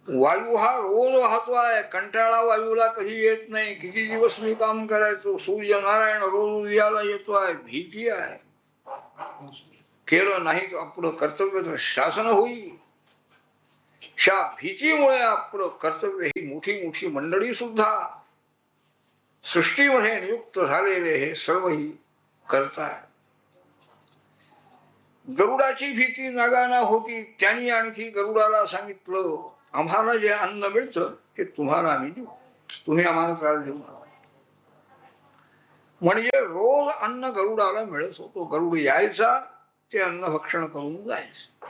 वायू हा रोज वाहतो आहे, कंटाळा वायूला कधी येत नाही. किती दिवस मी काम करायचो, सूर्यनारायण रोज उदयाला येतोय, भीती आहे. केलं नाही तर आपलं कर्तव्य शासन होईल. ह्या भीतीमुळे आपलं कर्तव्य ही मोठी मोठी मंडळी सुद्धा सृष्टीमध्ये नियुक्त झालेले हे सर्वही करताय. गरुडाची भीती नागांना होती. त्यांनी आणखी गरुडाला सांगितलं, आम्हाला जे अन्न मिळतं ते तुम्हाला आम्ही देऊ, तुम्ही आम्हाला त्रास देऊ नका. म्हणजे रोज अन्न गरुडाला मिळत होतो. गरुड यायचा, ते अन्न भक्षण करून जायचं.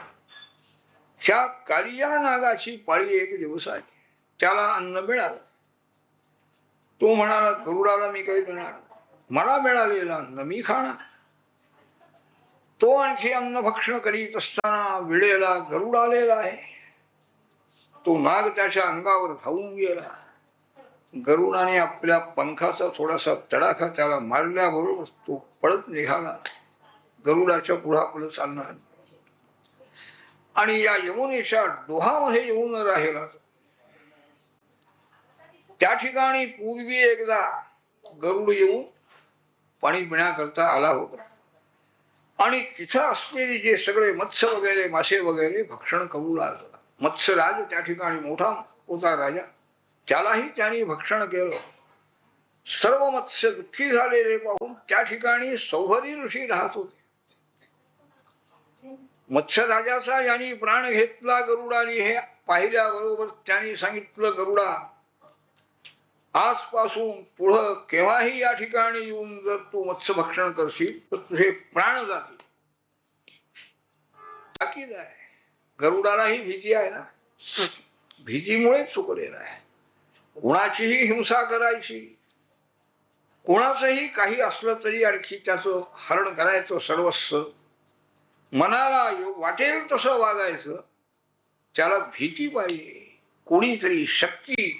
ह्या कालिया नागाची पाळी एक दिवस आली, त्याला अन्न मिळालं. तो म्हणाला गरुडाला मी काही देणार, मला मिळालेलं अन्न मी खाणार. तो आणखी अन्न भक्षण करीत असताना विडेला गरुड आलेला आहे. तो नाग त्याच्या अंगावर धावून गेला. गरुडाने आपल्या पंखाचा थोडासा तडाखा त्याला मारल्याबरोबर तो पळत निघाला. गरुडाच्या पुढापुढे चालणार आणि या यमुनेच्या डोहामध्ये येऊन राहिला. त्या ठिकाणी पूर्वी एकदा गरुड येऊन पाणी पिण्याकरता आला होता आणि तिथं असलेले जे सगळे मत्स्य वगैरे मासे वगैरे भक्षण करू लागला. मत्स्यराज त्या ठिकाणी मोठा होता राजा, त्यालाही त्यांनी भक्षण केलं. सर्व मत्स्य दुःखी झालेले पाहून त्या ठिकाणी सौभरी ऋषी राहत होते. मत्स्यराजाचा यांनी प्राण घेतला गरुडाने हे पाहिल्याबरोबर त्यांनी सांगितलं, गरुडा आजपासून पुढं केव्हाही या ठिकाणी येऊन जर तू मत्स्य भक्षण करशील तर तुझे प्राण जातील. ताकीद आहे. गरुडालाही भीती आहे ना, भीतीमुळे चुकलेला आहे. कोणाचीही हिंसा करायची, कोणाचंही काही असलं तरी आणखी त्याचं हरण करायचं सर्वस्व, मनाला वाटेल तसं वागायचं. त्याला भीती पाहिजे. कोणीतरी शक्ती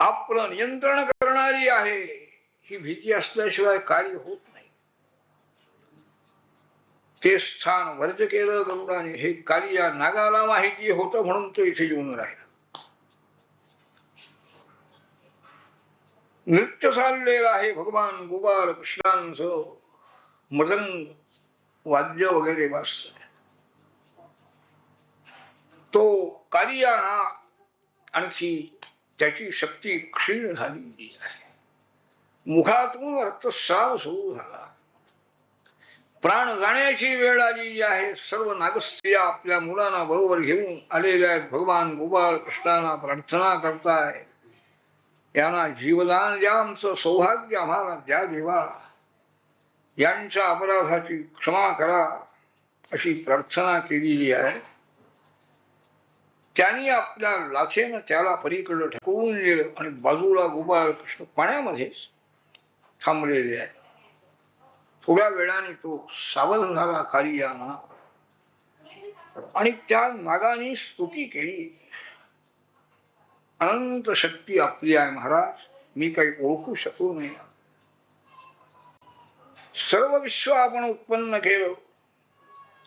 आपलं नियंत्रण करणारी आहे, ही भीती असल्याशिवाय कार्य होत नाही. ते स्थान वर्ज केलं गरुडाने. हे कार्य या नागाला माहिती होतं म्हणून तो इथे येऊन राहिला. नृत्य चाललेलं आहे भगवान गोपाळ कृष्णांचं. मृदंग वाद्य वगैरे वाजत. तो कालिया नाग आणखी त्याची शक्ती क्षीण झालेली आहे. मुखातून रक्तस्राव सुरू झाला. प्राण जाण्याची वेळ आलेली आहे. सर्व नागस्त्रिया आपल्या मुलांना बरोबर घेऊन आलेल्या आहेत. भगवान गोपाळ कृष्णांना प्रार्थना करताय, यांना जीवदान द्या, आमचं सौभाग्य आम्हाला द्या देवा, यांच्या अपराधाची क्षमा करा, अशी प्रार्थना केलेली आहे. त्यांनी आपल्या लाचेनं त्याला पलीकडे ढकलून दिलं आणि बाजूला गोपाळ कृष्ण पाण्यामध्येच थांबलेले आहे. थोड्या वेळाने तो सावध झाला कालियाना आणि त्या नागाने स्तुती केली. अनंत शक्ती आपली आहे महाराज, मी काही ओळखू शकलो नाही. सर्व विश्व आपण उत्पन्न केलं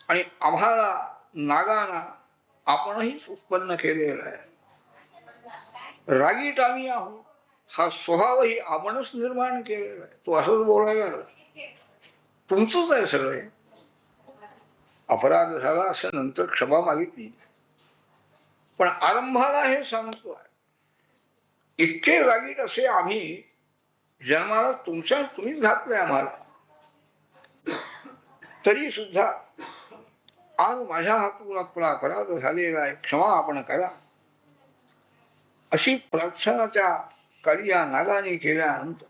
आणि आम्हाला नागांना आपणही उत्पन्न केलेलं आहे. रागीट आम्ही आहोत, हा स्वभावही आपणच निर्माण केलेला आहे. तो असंच बोलायला लागला, तुमचंच आहे सगळं, अपराध झाला असं नंतर क्षमा मागितली, पण आरंभाला हे सांगतो आहे. इतके रागीट असे आम्ही जन्माला तुम्हीच घातलंय आम्हाला, तरी सुद्धा आज माझ्या हातून आपला अपराध झालेला आहे, क्षमा आपण करा, अशी प्रार्थना त्या कालिया नागाने केल्यानंतर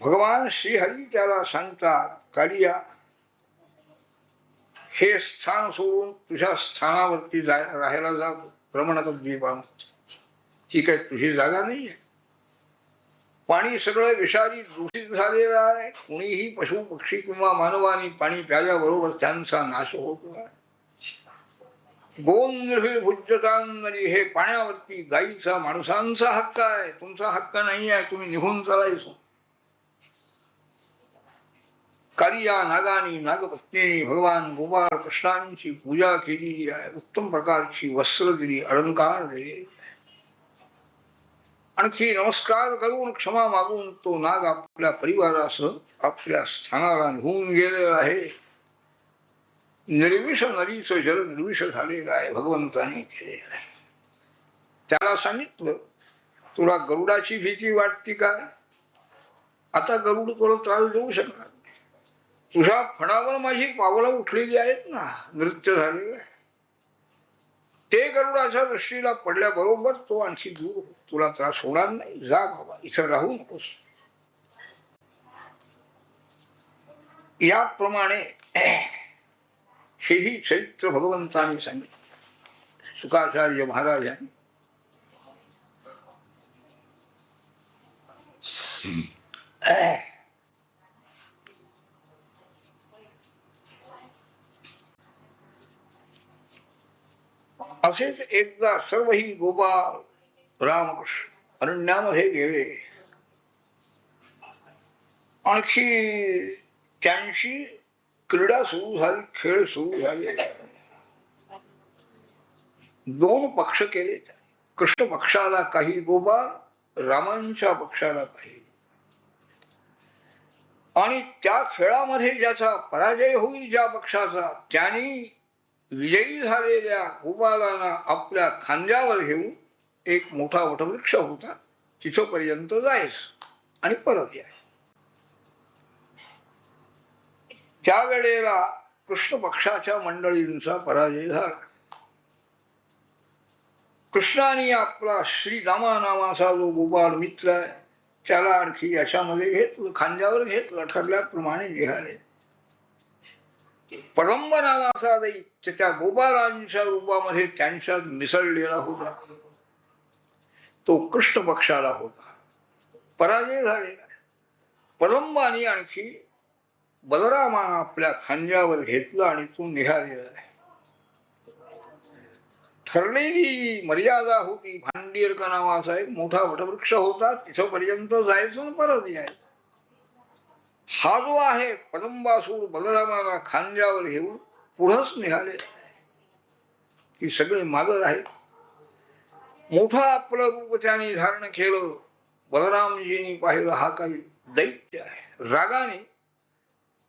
भगवान श्रीहरी त्याला सांगतात, कालिया, हे स्थान सोडून तुझ्या स्थानावरती राहायला जातो रमणक द्वीपामध्ये. ही काय तुझी जागा नाहीये. पाणी सगळं विषारी दूषित झालेलं आहे. कुणीही पशु पक्षी किंवा मानवानी पाणी प्याल्याबरोबर त्यांचा नाश होतो आहे. गोंधळी हे पाण्यावरती गाईचा माणसांचा हक्क आहे, तुमचा हक्क नाही आहे, तुम्ही निघून चालायचो. कालिया नागानी नागपत्नीने भगवान गोपाळ कृष्णांची पूजा केली आहे. उत्तम प्रकारची वस्त्र दिली, अलंकार दिले, आणखी नमस्कार करून क्षमा मागून तो नाग आपल्या परिवारासह आपल्या स्थानाला निघून गेलेला आहे. निर्विष नदीचं जल निर्विष झालेलं आहे, भगवंताने केलेलं आहे. त्याला सांगितलं, तुला गरुडाची भीती वाटते का? आता गरुड तुला त्रास देऊ शकणार, तुझ्या फणावर माझी पावलं उठलेली आहेत ना, नृत्य झालेलं आहे. ते गरुडाच्या दृष्टीला पडल्याबरोबर तो आणखी दूर, तुला त्रास होणार नाही, जा बाबा, इथं राहू नकोस. याप्रमाणे हेही चरित्र भगवंतांनी सांगितले. शुकाचार्य महाराजांनी असेच एकदा सर्वही गोपाळ रामकृष्ण अरण्यामध्ये गेले. आणखी त्यांची क्रीडा सुरू झाली, खेळ सुरू झाले. दोन पक्ष केले. कृष्ण पक्षाला काही गोपाळ, रामांच्या पक्षाला काही. आणि त्या खेळामध्ये ज्याचा पराजय होईल ज्या पक्षाचा, त्यांनी विजयी झालेल्या गोपालांना आपल्या खांद्यावर घेऊन एक मोठा वटवृक्ष होता, तिथपर्यंत जायचं आणि परत यायचं. त्यावेळेला कृष्ण पक्षाच्या मंडळींचा पराजय झाला. कृष्णाने आपला श्रीरामा नावाचा जो गोपाळ मित्र आहे त्याला आणखी याच्यामध्ये घेतलं, खांद्यावर घेतलं, ठरल्याप्रमाणे निघाले. पदंब नावाचा दैत्य त्या गोपालांच्या रूपामध्ये त्यांच्यात मिसळलेला होता, तो कृष्ण पक्षाला होता, पराजय झालेला. पदंबाने आणखी बलरामाना आपल्या खांद्यावर घेतलं आणि तो निघालेला आहे. ठरलेली मर्यादा होती. भांडीरक नावाचा एक मोठा वटवृक्ष होता, तिथपर्यंत जायचं आणि परत यायचं. हा जो आहे पदंबासूर बलरामाला खांद्यावर घेऊन पुढंच निघाले, की सगळे मागं राहील. मोठं आपलं रूप त्याने धारण केलं बलरामजींनी पाहिलं हा काही दैत्य आहे. रागाने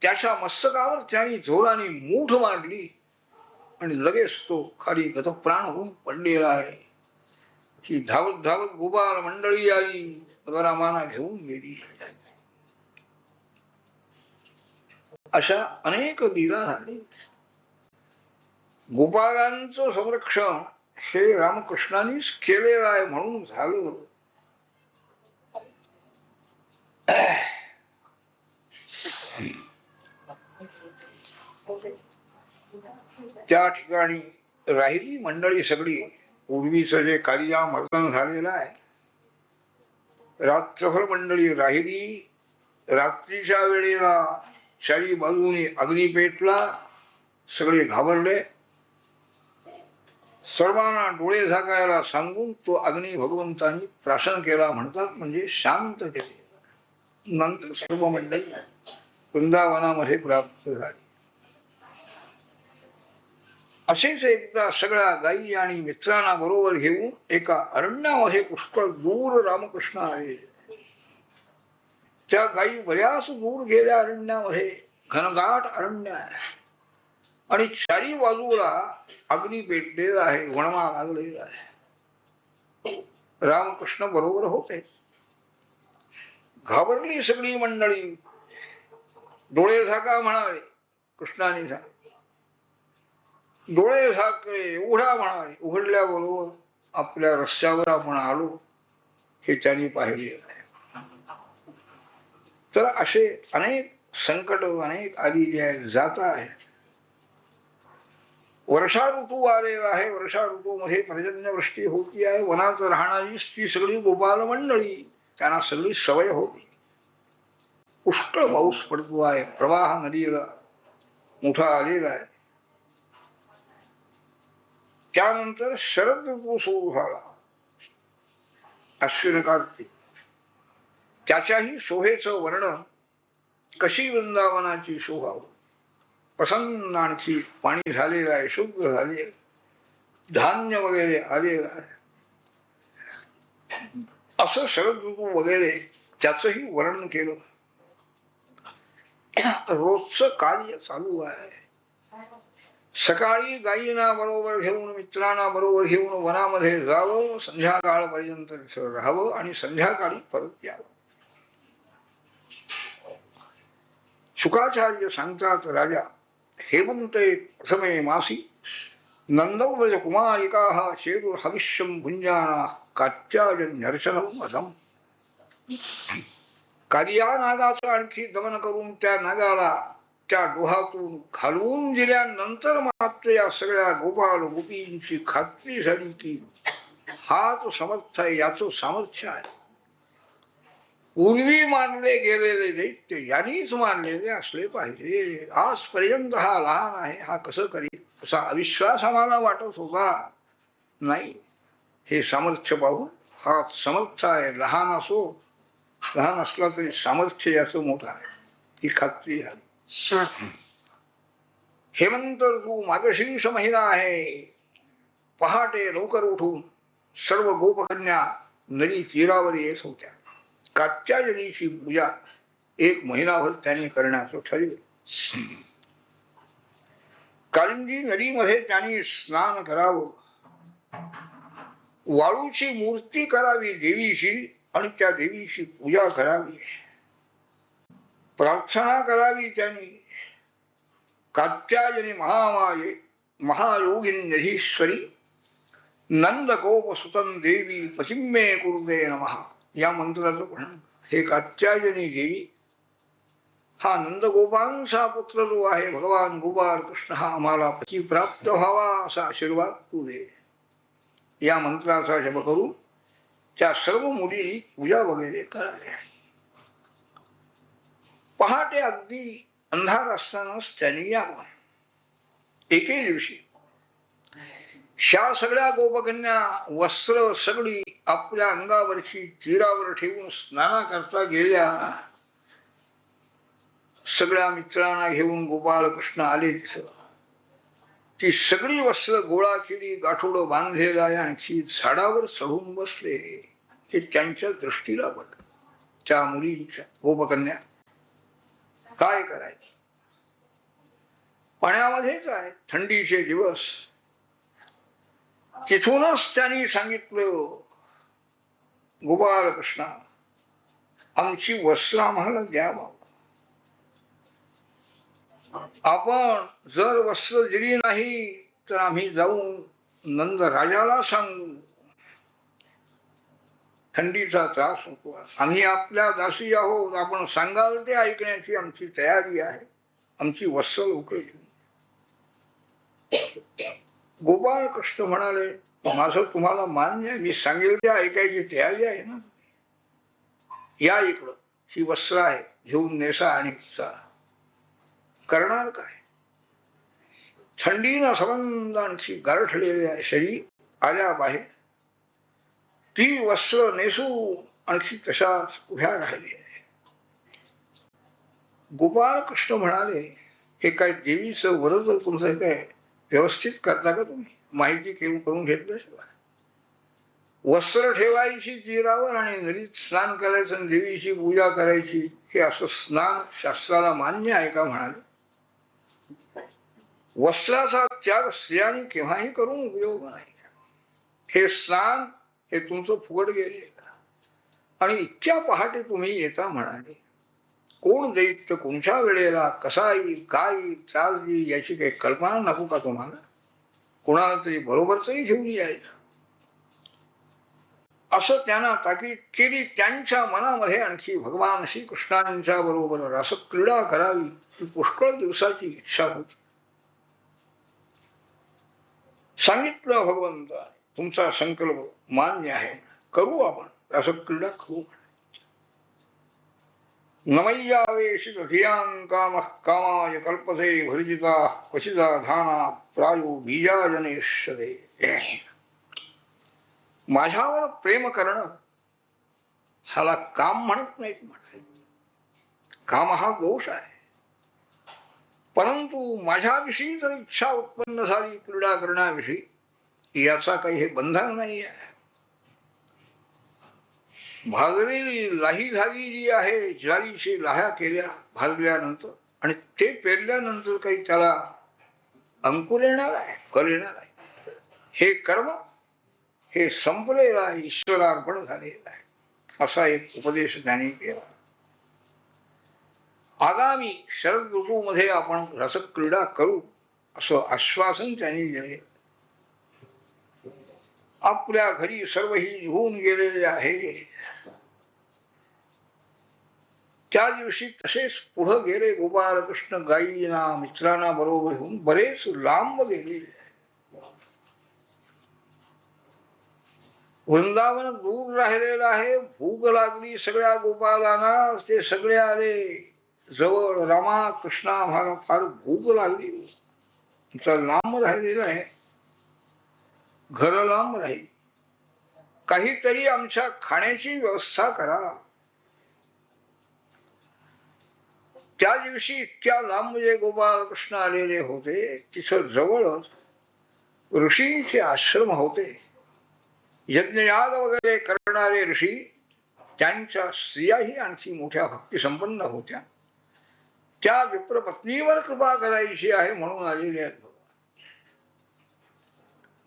त्याच्या मस्तकावर त्यांनी जोराने मूठ मारली आणि लगेच तो खाली गतप्राण होऊन पडलेला आहे. ही धावत धावत गोपाळ मंडळी आली, बलरामांना घेऊन गेली. अशा अनेक लीला झाली. गोपाळांचं संरक्षण हे रामकृष्णांनीच केलेलं आहे म्हणून झालं. त्या ठिकाणी राहिली मंडळी सगळी. पूर्वीचं जे कालिया मर्दन झालेलं आहे, रात्रभर मंडळी राहिली. रात्रीच्या वेळेला चारी बाजूने अग्नी पेटला. सगळे घाबरले. सर्वांना डोळे झाकायला सांगून तो अग्नी भगवंतांनी प्राशन केला म्हणतात, म्हणजे शांत केले. नंतर सर्व मंडळी वृंदावनामध्ये प्राप्त झाली. असेच एकदा सगळ्या गायी आणि मित्रांना बरोबर घेऊन एका अरण्यामध्ये पुष्कळ दूर रामकृष्ण आले. त्या गायी बऱ्याच दूर गेल्या अरण्यामध्ये. घनदाट अरण्य आहे आणि चारी बाजूला अग्नी पेटलेला आहे, वणवा लागलेला आहे. रामकृष्ण बरोबर होते. घाबरली सगळी मंडळी. डोळे झाका म्हणाले, कृष्णाने सांगितले. डोळे झाकले, उघडा म्हणाले. उघडल्याबरोबर आपल्या रस्त्यावर आपण आलो हे त्यांनी पाहिले. तर असे अनेक संकट अनेक आलेली आहेत, जात आहे. वर्षा ऋतू आलेला आहे. वर्षा ऋतूमध्ये पर्जन्यवृष्टी होती आहे. वनात राहणारी ती सगळी गोपाल मंडळी, त्यांना सगळी सवय होती. पुष्कळ पाऊस पडतो आहे. प्रवाह नदीला मोठा आलेला आहे. त्यानंतर शरद ऋतू सुरू झाला. अश्विन कार्तिक. त्याच्याही शोभेचं वर्णन, कशी वृंदावनाची शोभा. प्रसन्न आणखी पाणी झालेलं आहे, शुद्ध झाले, धान्य वगैरे आलेलं आहे. असं शरद ऋतू वगैरे त्याचंही वर्णन केलं. रोजचं कार्य चालू आहे. सकाळी गायींना बरोबर घेऊन, मित्रांना बरोबर घेऊन वनामध्ये जावं, संध्याकाळपर्यंत तिथं राहावं आणि संध्याकाळी परत यावं. शुकाचार्य सांगतात, राजा हेमंते प्रथमे मासी नंदव्रज कुमारिका शेरु हविष्यम भुंजाना कात्याजन्यर्शनम अधम. कालिया नागाचं आणखी दमन करून त्या नागाला त्या डोहातून घालवून दिल्यानंतर मात्र या सगळ्या गोपाळ गोपींची खात्री झाली की हाच समर्थ आहे, याचं सामर्थ्य आहे. पूर्वी मानले गेलेले दैत्य यांनीच मानलेले असले पाहिजे. आजपर्यंत हा लहान आहे, हा कसं करील असा अविश्वास आम्हाला वाटत होता. नाही, हे सामर्थ्य पाहून हा समर्थ आहे. लहान असो, लहान असला तरी सामर्थ्य याचं मोठं आहे, ही खात्री झाली. हेमंत ऋतू मार्गशीर्ष महिना आहे. पहाटे लवकर उठून सर्व गोपकन्या नदी तीरावर येत होत्या. कात्यायनीची पूजा एक महिनाभर त्यांनी करण्याचं ठरविलं. कालिंदी नदीमध्ये त्यांनी स्नान करावं, वाळूची मूर्ती करावी देवीची आणि त्या देवीची पूजा करावी, प्रार्थना करावी. त्यांनी कात्यायनी महामाये महायोगिन्यधीश्वरी नंद गोप सुतन देवी पतिम्मे कुरुदे नमः या मंत्राचं पण. हे कात्यायनी देवी, हा नंदगोपांचा पुत्र जो आहे भगवान गोपाल कृष्ण, हा आम्हाला पती प्राप्त व्हावा असा आशीर्वाद तू दे. या मंत्राचा जप करून त्या सर्व मुली पूजा वगैरे कराव्या. पहाटे अगदी अंधार असतानाच त्यांनी यावं. एके दिवशी ह्या सगळ्या गोपकन्या वस्त्र सगळी आपल्या अंगावरची तीरावर ठेवून स्नाना करता गेल्या. सगळ्या मित्रांना घेऊन गोपाल कृष्ण आले. ती सगळी वस्त्र गोळा केली, गाठोडं बांधलेलं आहे, आणखी झाडावर चढून बसले. हे त्यांच्या दृष्टीला पडलं. त्या मुलींच्या गोपकन्या काय करायचं, पाण्यामध्येच आहे, थंडीचे दिवस. तिथूनच त्यांनी सांगितलं, गोपाल कृष्णा, आमची वस्त्र आम्हाला द्यावा. आपण जर वस्त्र दिली नाही तर आम्ही जाऊन नंद राजाला सांगू, थंडीचा त्रास होतो, आम्ही आपल्या दासी आहोत, आपण सांगाल ते ऐकण्याची आमची तयारी आहे, आमची वस्त्र लवकर घेऊन. गोपाळ कृष्ण म्हणाले, माझं तुम्हाला मान्य आहे, मी सांगेल ते ऐकायची तयारी आहे ना, या इकडं, ही वस्त्र आहे, घेऊन नेसा आणि चला. करणार काय, थंडीनं सबंध आणखी गारठलेल्या शरीर आल्या बाहेर, ती वस्त्र नेसू आणखी तशाच उभ्या राहिली. गोपाळ कृष्ण म्हणाले, हे काय देवीचं व्रत तुमचं काय व्यवस्थित करता का तुम्ही, माहिती करून घेतल्याशिवाय? वस्त्र ठेवायची तीरावर आणि नदीत स्नान करायचं आणि देवीची पूजा करायची, हे असं स्नान शास्त्राला मान्य आहे का? म्हणाले, वस्त्राचा त्याग स्त्रियांनी केव्हाही करून उपयोग नाही. हे स्नान हे तुमचं फुकट गेले आणि इतक्या पहाटे तुम्ही येता. म्हणाले, कोण दैत्य कोणत्या वेळेला कसा येईल, काय येईल, त्रास येईल याची काही कल्पना नको का तुम्हाला? कोणाला तरी बरोबर तरी घेऊन यायचं. असं त्यांना ताकीद केली. त्यांच्या मनामध्ये आणखी भगवान श्रीकृष्णांच्या बरोबर रसक्रीडा करावी ही पुष्कळ दिवसाची इच्छा होती. सांगितलं भगवंत, तुमचा संकल्प मान्य आहे, करू आपण रसक्रीडा करू. नमय्यावेशित धियां कामः कामाय कल्पते भर्जिता क्वचिदा धाना प्रायो बीजाजनेष्यते. माझ्यावर प्रेम करणं ह्याला काम म्हणत नाहीत. म्हणे काम हा दोष आहे, परंतु माझ्याविषयी जर इच्छा उत्पन्न झाली क्रीडा करण्याविषयी, याचा काही हे बंधन नाही आहे. भाजलेली लाही झाली जी आहे, ज्वारीशी लाह्या केल्या भाजल्यानंतर आणि ते पेरल्यानंतर काही त्याला अंकुर येणार आहे, कल येणार आहे? हे कर्म हे संपलेलं आहे, ईश्वरार्पण झालेलं आहे, असा एक उपदेश त्यांनी केला. आगामी शरद ऋतूमध्ये आपण रसक्रीडा करू असं आश्वासन त्यांनी दिले. आपल्या घरी सर्वही निघून गेलेले आहे. त्या दिवशी तसेच पुढे गेले गोपाळ कृष्ण, गायींना मित्रांना बरोबर घेऊन बरेच लांब गेले. वृंदावन दूर राहिलेलं आहे, भूक लागली सगळ्या गोपालांना, ते सगळे आले जवळ. रामा कृष्णा, आम्हाला फार भूक लागली, लांब राहिलेलं आहे, घर लांब राहील, काहीतरी आमच्या खाण्याची व्यवस्था करा. त्या दिवशी इतक्या लांब जे गोपाळ कृष्ण आलेले होते, तिथं जवळच ऋषींचे आश्रम होते. यज्ञयाग वगैरे करणारे ऋषी, त्यांच्या स्त्रियाही आणखी मोठ्या भक्तिसंपन्न होत्या. त्या विप्रपत्नीवर कृपा करायची आहे म्हणून आलेले आहेत.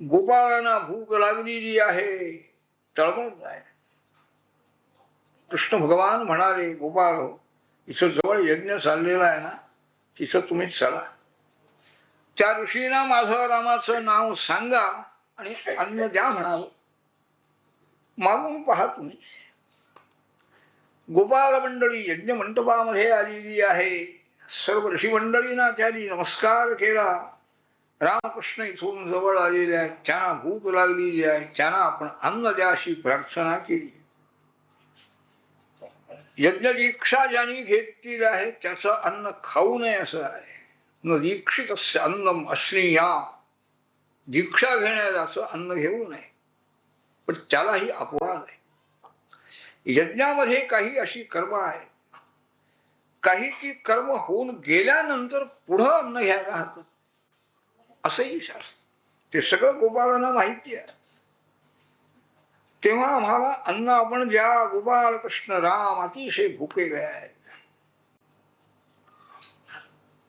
गोपाळांना भूक लागलेली आहे, तळमळत आहे. कृष्ण भगवान म्हणाले, गोपाळ, इथं जवळ यज्ञ चाललेला आहे ना, तिथं तुम्हीच चला. त्या ऋषींना माझं रामाचं नाव सांगा आणि अन्न द्या म्हणावं, मागून पहा तुम्ही. गोपाल मंडळी यज्ञ मंडपामध्ये आलेली आहे. सर्व ऋषी मंडळींना त्यांनी नमस्कार केला. रामकृष्ण इथून जवळ आलेले आहेत, त्यांना भूक लागलेली आहे, त्यांना आपण अन्न द्या अशी प्रार्थना केली. यज्ञ दीक्षा ज्यांनी घेतलेली आहे त्याचं अन्न खाऊ नये असं आहे. न दीक्षित अन्नम अश्नीया, दीक्षा घेण्याचं अन्न घेऊ नये, पण त्यालाही अपवाद आहे. यज्ञामध्ये काही अशी कर्म आहे, काही ती कर्म होऊन गेल्यानंतर पुढं अन्न घ्यायला हरकत असंही शास्त्र, ते सगळं गोपाळांना माहिती आहे. तेव्हा आम्हाला अन्न आपण ज्या गोपाल कृष्ण राम अतिशय भुकेले आहेत.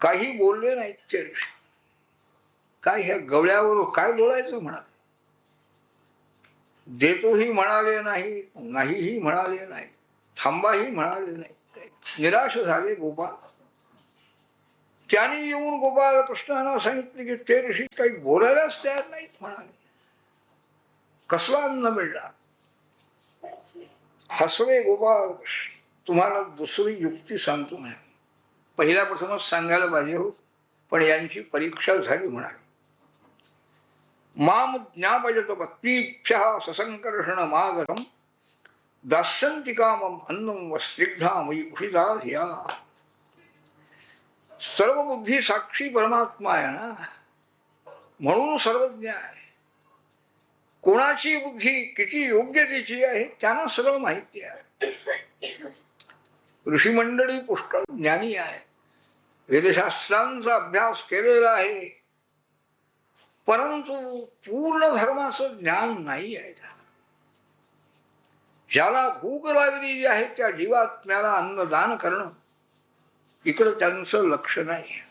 काही बोलले नाहीत ते ऋषी. काय ह्या गवळ्यावर काय बोलायचं म्हणा. देतोही म्हणाले नाही, नाहीही म्हणाले नाही, थांबाही म्हणाले नाही. निराश झाले गोपाल. त्यांनी येऊन गोपाल कृष्णाला सांगितले की ते ऋषी काही बोलायलाच तयार नाहीत म्हणाले. कसला अन्न मिळणार. हसले गोपाल कृष्ण. तुम्हाला दुसरी युक्ती सांगतो म्हणे. पहिल्या प्रथमच सांगायला पाहिजे हो, पण यांची परीक्षा झाली म्हणाली. माम ज्ञापयत पत्नीभ्यः ससंकर्षण मागतम दास्यन्ति कामम अन्नम व स्निग्धा मयि उषिता धिया. सर्व बुद्धी साक्षी परमात्मा आहे ना, म्हणून सर्वज्ञ आहे. कोणाची बुद्धी किती योग्यतेची आहे त्यांना सर्व माहिती आहे. ऋषी मंडळी पुष्कळ ज्ञानी आहे, वेदशास्त्रांचा अभ्यास केलेला आहे, परंतु पूर्ण धर्माचं ज्ञान नाही आहे. ज्याला भूक लागलेली आहे त्या जीवात्म्याला अन्नदान करणं इकडं त्यांचं लक्ष नाही.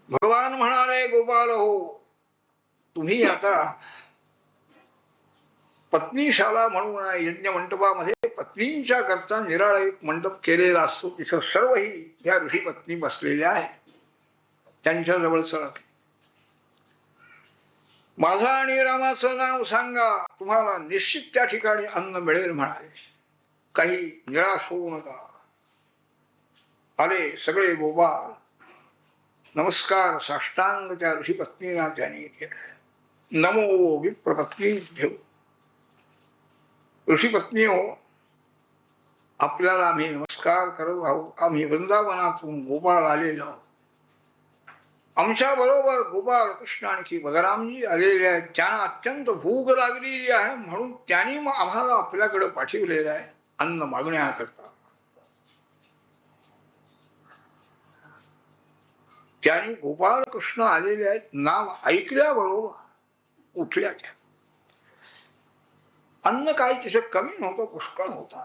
भगवान म्हणाले गोपाल हो, तुम्ही आता पत्नीशाला म्हणून यज्ञ मंडपामध्ये पत्नींच्या करता निराळा एक मंडप केलेला असतो. तिथं सर्वही या ऋषी पत्नी बसलेल्या आहेत. त्यांच्या जवळ चला, माझा आणि रामाचं नाव सांगा, तुम्हाला निश्चित त्या ठिकाणी अन्न मिळेल म्हणाले. काही निराश होऊ नका. आले सगळे गोपाल. नमस्कार साष्टांग त्या ऋषी पत्नीला त्यांनी केला. नमो विप्रपत्नीभ्यो. ऋषी पत्नी हो, आपल्याला आम्ही नमस्कार करत आहोत. आम्ही वृंदावनातून गोपाळ आलेलो आहोत. आमच्या बरोबर गोपाळ कृष्ण आणखी बलरामजी आलेले आहेत. त्यांना अत्यंत भूक लागलेली आहे, म्हणून त्यांनी आम्हाला आपल्याकडे पाठविलेलं आहे अन्न मागण्याकरता. त्यांनी गोपाळ कृष्ण आलेले आहेत नाव ऐकल्याबरोबर उठल्या त्या. अन्न काय तिथे कमी नव्हतं, पुष्कळ होता.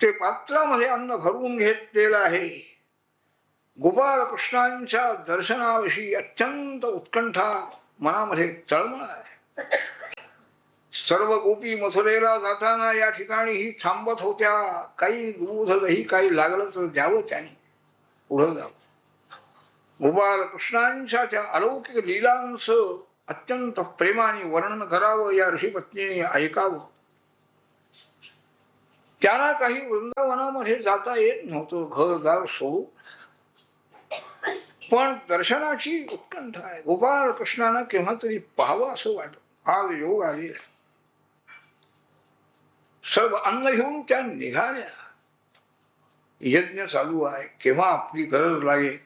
ते पात्रामध्ये अन्न भरून घेतलेलं आहे. गोपाळ कृष्णांच्या दर्शनाविषयी अत्यंत उत्कंठा मनामध्ये तळमळ आहे. सर्व गोपी मथुरेला जाताना या ठिकाणी थांबत होत्या. काही दूध दही काही लागलं तर द्यावं त्यांनी, पुढं जावं. गोपाळ कृष्णांच्या त्या अलौकिक लीलांचं अत्यंत प्रेमाने वर्णन करावं या ऋषीपत्नीने ऐकावं. त्यांना काही वृंदावनामध्ये जाता येत नव्हतं, घरदार सोडून. पण दर्शनाची उत्कंठा आहे. गोपाळ कृष्णांना केव्हा तरी पाहावं असं वाटत. आज योग आले. सर्व अन्न घेऊन त्या निघाल्या. यज्ञ चालू आहे, केव्हा आपली गरज लागेल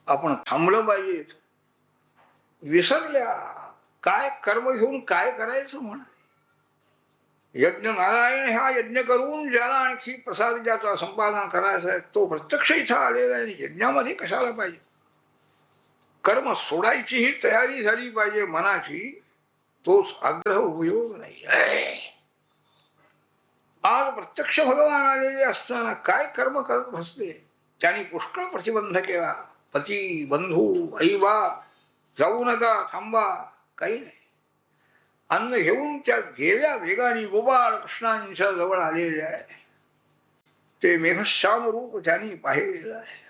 आपण थांबलं पाहिजे. विसरल्या. काय कर्म घेऊन काय करायचं म्हणा. यज्ञ नारायण हा यज्ञ करून ज्याला आणखी प्रसाद ज्याचा संपादन करायचा आहे तो प्रत्यक्ष इथं आलेला आहे. यज्ञामध्ये कशाला पाहिजे. कर्म सोडायची ही तयारी झाली पाहिजे मनाची, तोच आग्रह उपयोग नाही. आज प्रत्यक्ष भगवान आलेले असताना काय कर्म करत बसले. त्यांनी पुष्कळ प्रतिबंध केला. पती बंधू आई बाप जाऊ नका, थांबा, काही नाही. अन्न घेऊन त्या गेल्या वेगाने गोपाळ कृष्णांच्या जवळ आलेले आहे. ते मेघश्याम रूप त्यांनी पाहिलेलं आहे.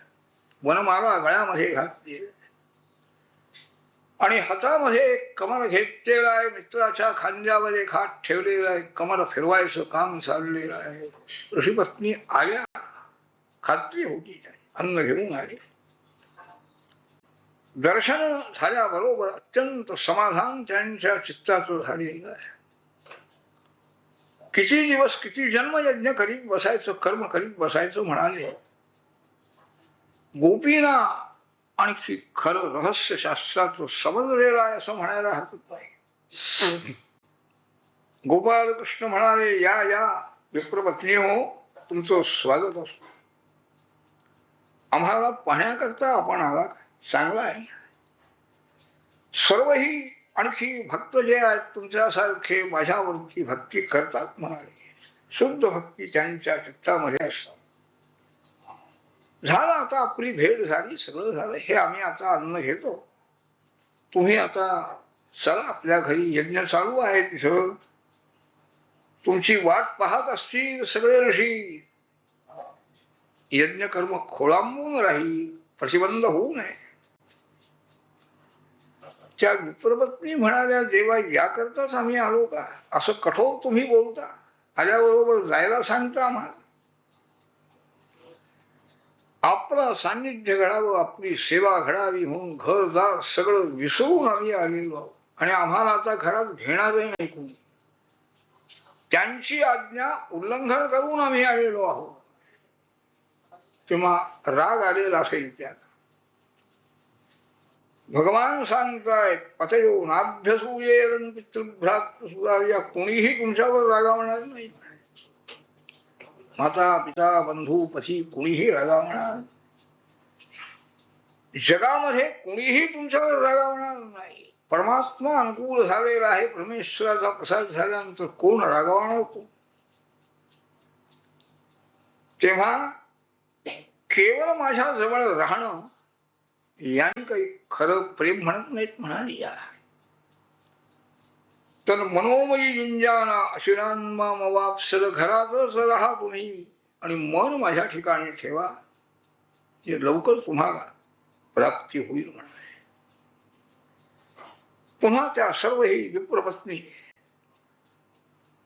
वनमाला गळ्यामध्ये घातली आणि हातामध्ये कमर घेतलेला आहे. मित्राच्या खांद्यावर एक हात ठेवलेला आहे. कमर फिरवायचं काम चाललेलं आहे. ऋषीपत्नी आल्या. खात्री होती अन्न घेऊन आले. दर्शन झाल्याबरोबर अत्यंत समाधान त्यांच्या चित्ताचं झालेलं आहे. किती दिवस किती जन्म यज्ञ करीत बसायचं, कर्म करीत बसायचं म्हणाले. गोपीना आणखी खरं रहस्य शास्त्राचं समजलेलं आहे असं म्हणायला हरकत नाही. गोपाळ कृष्ण म्हणाले, या या विप्रपत्नी हो, तुमचं स्वागत असतो. आम्हाला पाहण्याकरता आपण आला, चांगला आहे. सर्वही आणखी भक्त जे आहेत तुमच्यासारखे माझ्यावरची भक्ती करतात म्हणाले, शुद्ध भक्ती त्यांच्या चित्तामध्ये असतात. झालं आता, आपली भेट झाली, सगळं झालं, हे आम्ही आता अन्न घेतो, तुम्ही आता चला आपल्या घरी, यज्ञ चालू आहे तिथं, तुमची वाट पाहत असतील सगळे ऋषी, यज्ञ कर्म खोळंबून राहील, प्रतिबंध होऊ नये. त्या विप्रपत्नी म्हणाल्या, देवा याकरताच आम्ही आलो का? असं कठोर तुम्ही बोलता, आल्याबरोबर जायला सांगता आम्हाला. आपलं सान्निध्य घडावं, आपली सेवा घडावी म्हणून घरदार सगळं विसरून आम्ही आलेलो आहोत, आणि आम्हाला आता घरात घेणारही नाही कोणी. त्यांची आज्ञा उल्लंघन करून आम्ही आलेलो आहोत. किंवा राग आलेला असेल त्याला. भगवान सांगतायत, पतयो नाभ्यसूयेरन पितृभ्रातृसुता, कोणीही तुमच्यावर रागावणार नाही. माता पिता बंधू पती कोणीही रागावणार, जगामध्ये कोणीही तुमच्यावर रागावणार नाही. परमात्मा अनुकूल झालेला आहे, परमेश्वराचा प्रसाद झाल्यानंतर कोण रागावणार कोण? तेव्हा केवळ माझ्या जवळ राहणं याने काही खरं प्रेम म्हणत नाहीत म्हणाली. या तर मनोमयी जिंजाना अशिरांमावापसर, घरातच राहा तुम्ही आणि मन माझ्या ठिकाणी ठेवा, जे लवकर तुम्हाला प्राप्ती होईल म्हणाले. पुन्हा त्या सर्व ही विप्रपत्नी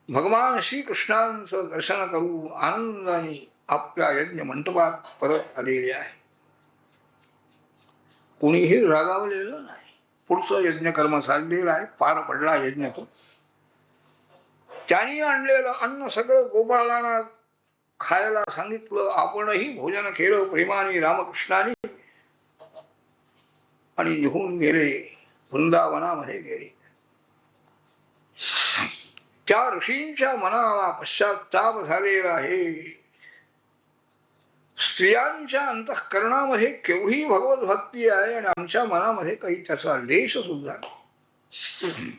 भगवान श्रीकृष्णांचं दर्शन करू आनंदाने आपल्या यज्ञ मंडपात परत आलेले आहे. कुणीही रागावलेलं नाही. पुढचं यज्ञ कर्म चाललेलं आहे, पार पडला यज्ञ तो. त्यांनी आणलेलं अन्न सगळं गोपालांना खायला सांगितलं. आपणही भोजन केलं प्रेमाने रामकृष्णाने आणि निघून गेले, वृंदावनामध्ये गेले. त्या ऋषींच्या मनाला पश्चाताप झालेला आहे. स्त्रियांच्या अंतःकरणामध्ये केवढी भगवत भक्ती आहे आणि आमच्या मनामध्ये काही त्याचा लेश सुद्धा नाही.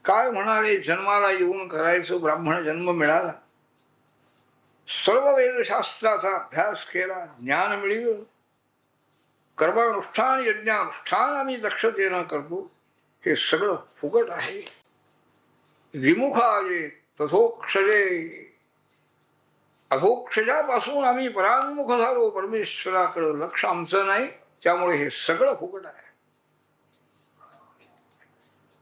काय म्हणाले, जन्माला येऊन करायचं ब्राह्मण जन्म मिळाला, सर्व वेदशास्त्राचा अभ्यास केला, ज्ञान मिळलं, कर्मानुष्ठान यज्ञानुष्ठान आम्ही दक्षतेनं करतो, हे सगळं फुकट आहे. विमुखाये तथोक्षजे, अधोक्षजापासून आम्ही परांमुख झालो, परमेश्वराकडे लक्ष आमचं नाही, त्यामुळे हे सगळं फुकट आहे.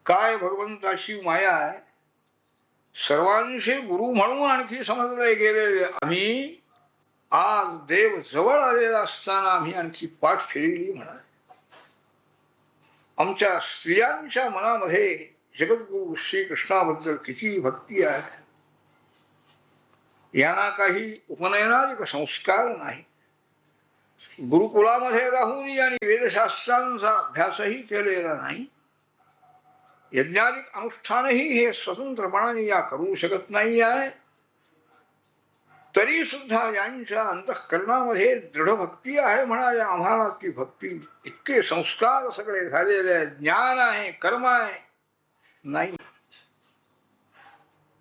काय भगवंताची माया आहे. सर्वांशी गुरु म्हणून आणखी समजले गेलेले आम्ही आज देव जवळ आलेला असताना आम्ही आणखी पाठ फिरली म्हणा. आमच्या स्त्रियांच्या मनामध्ये जगद्गुरु श्रीकृष्णाबद्दल किती भक्ती आहे. यांना काही उपनयनादिक संस्कार नाही. गुरुकुलामध्ये राहून आणि वेदशास्त्रांचा अभ्यासही केलेला नाही. यज्ञादिक अनुष्ठानही हे स्वतंत्रपणाने या करू शकत नाही आहे. तरी सुद्धा यांच्या अंतःकरणामध्ये दृढ भक्ती आहे म्हणाले. आम्हाला ती भक्ती, इतके संस्कार सगळे झालेले आहे, ज्ञान आहे, कर्म आहे, नाही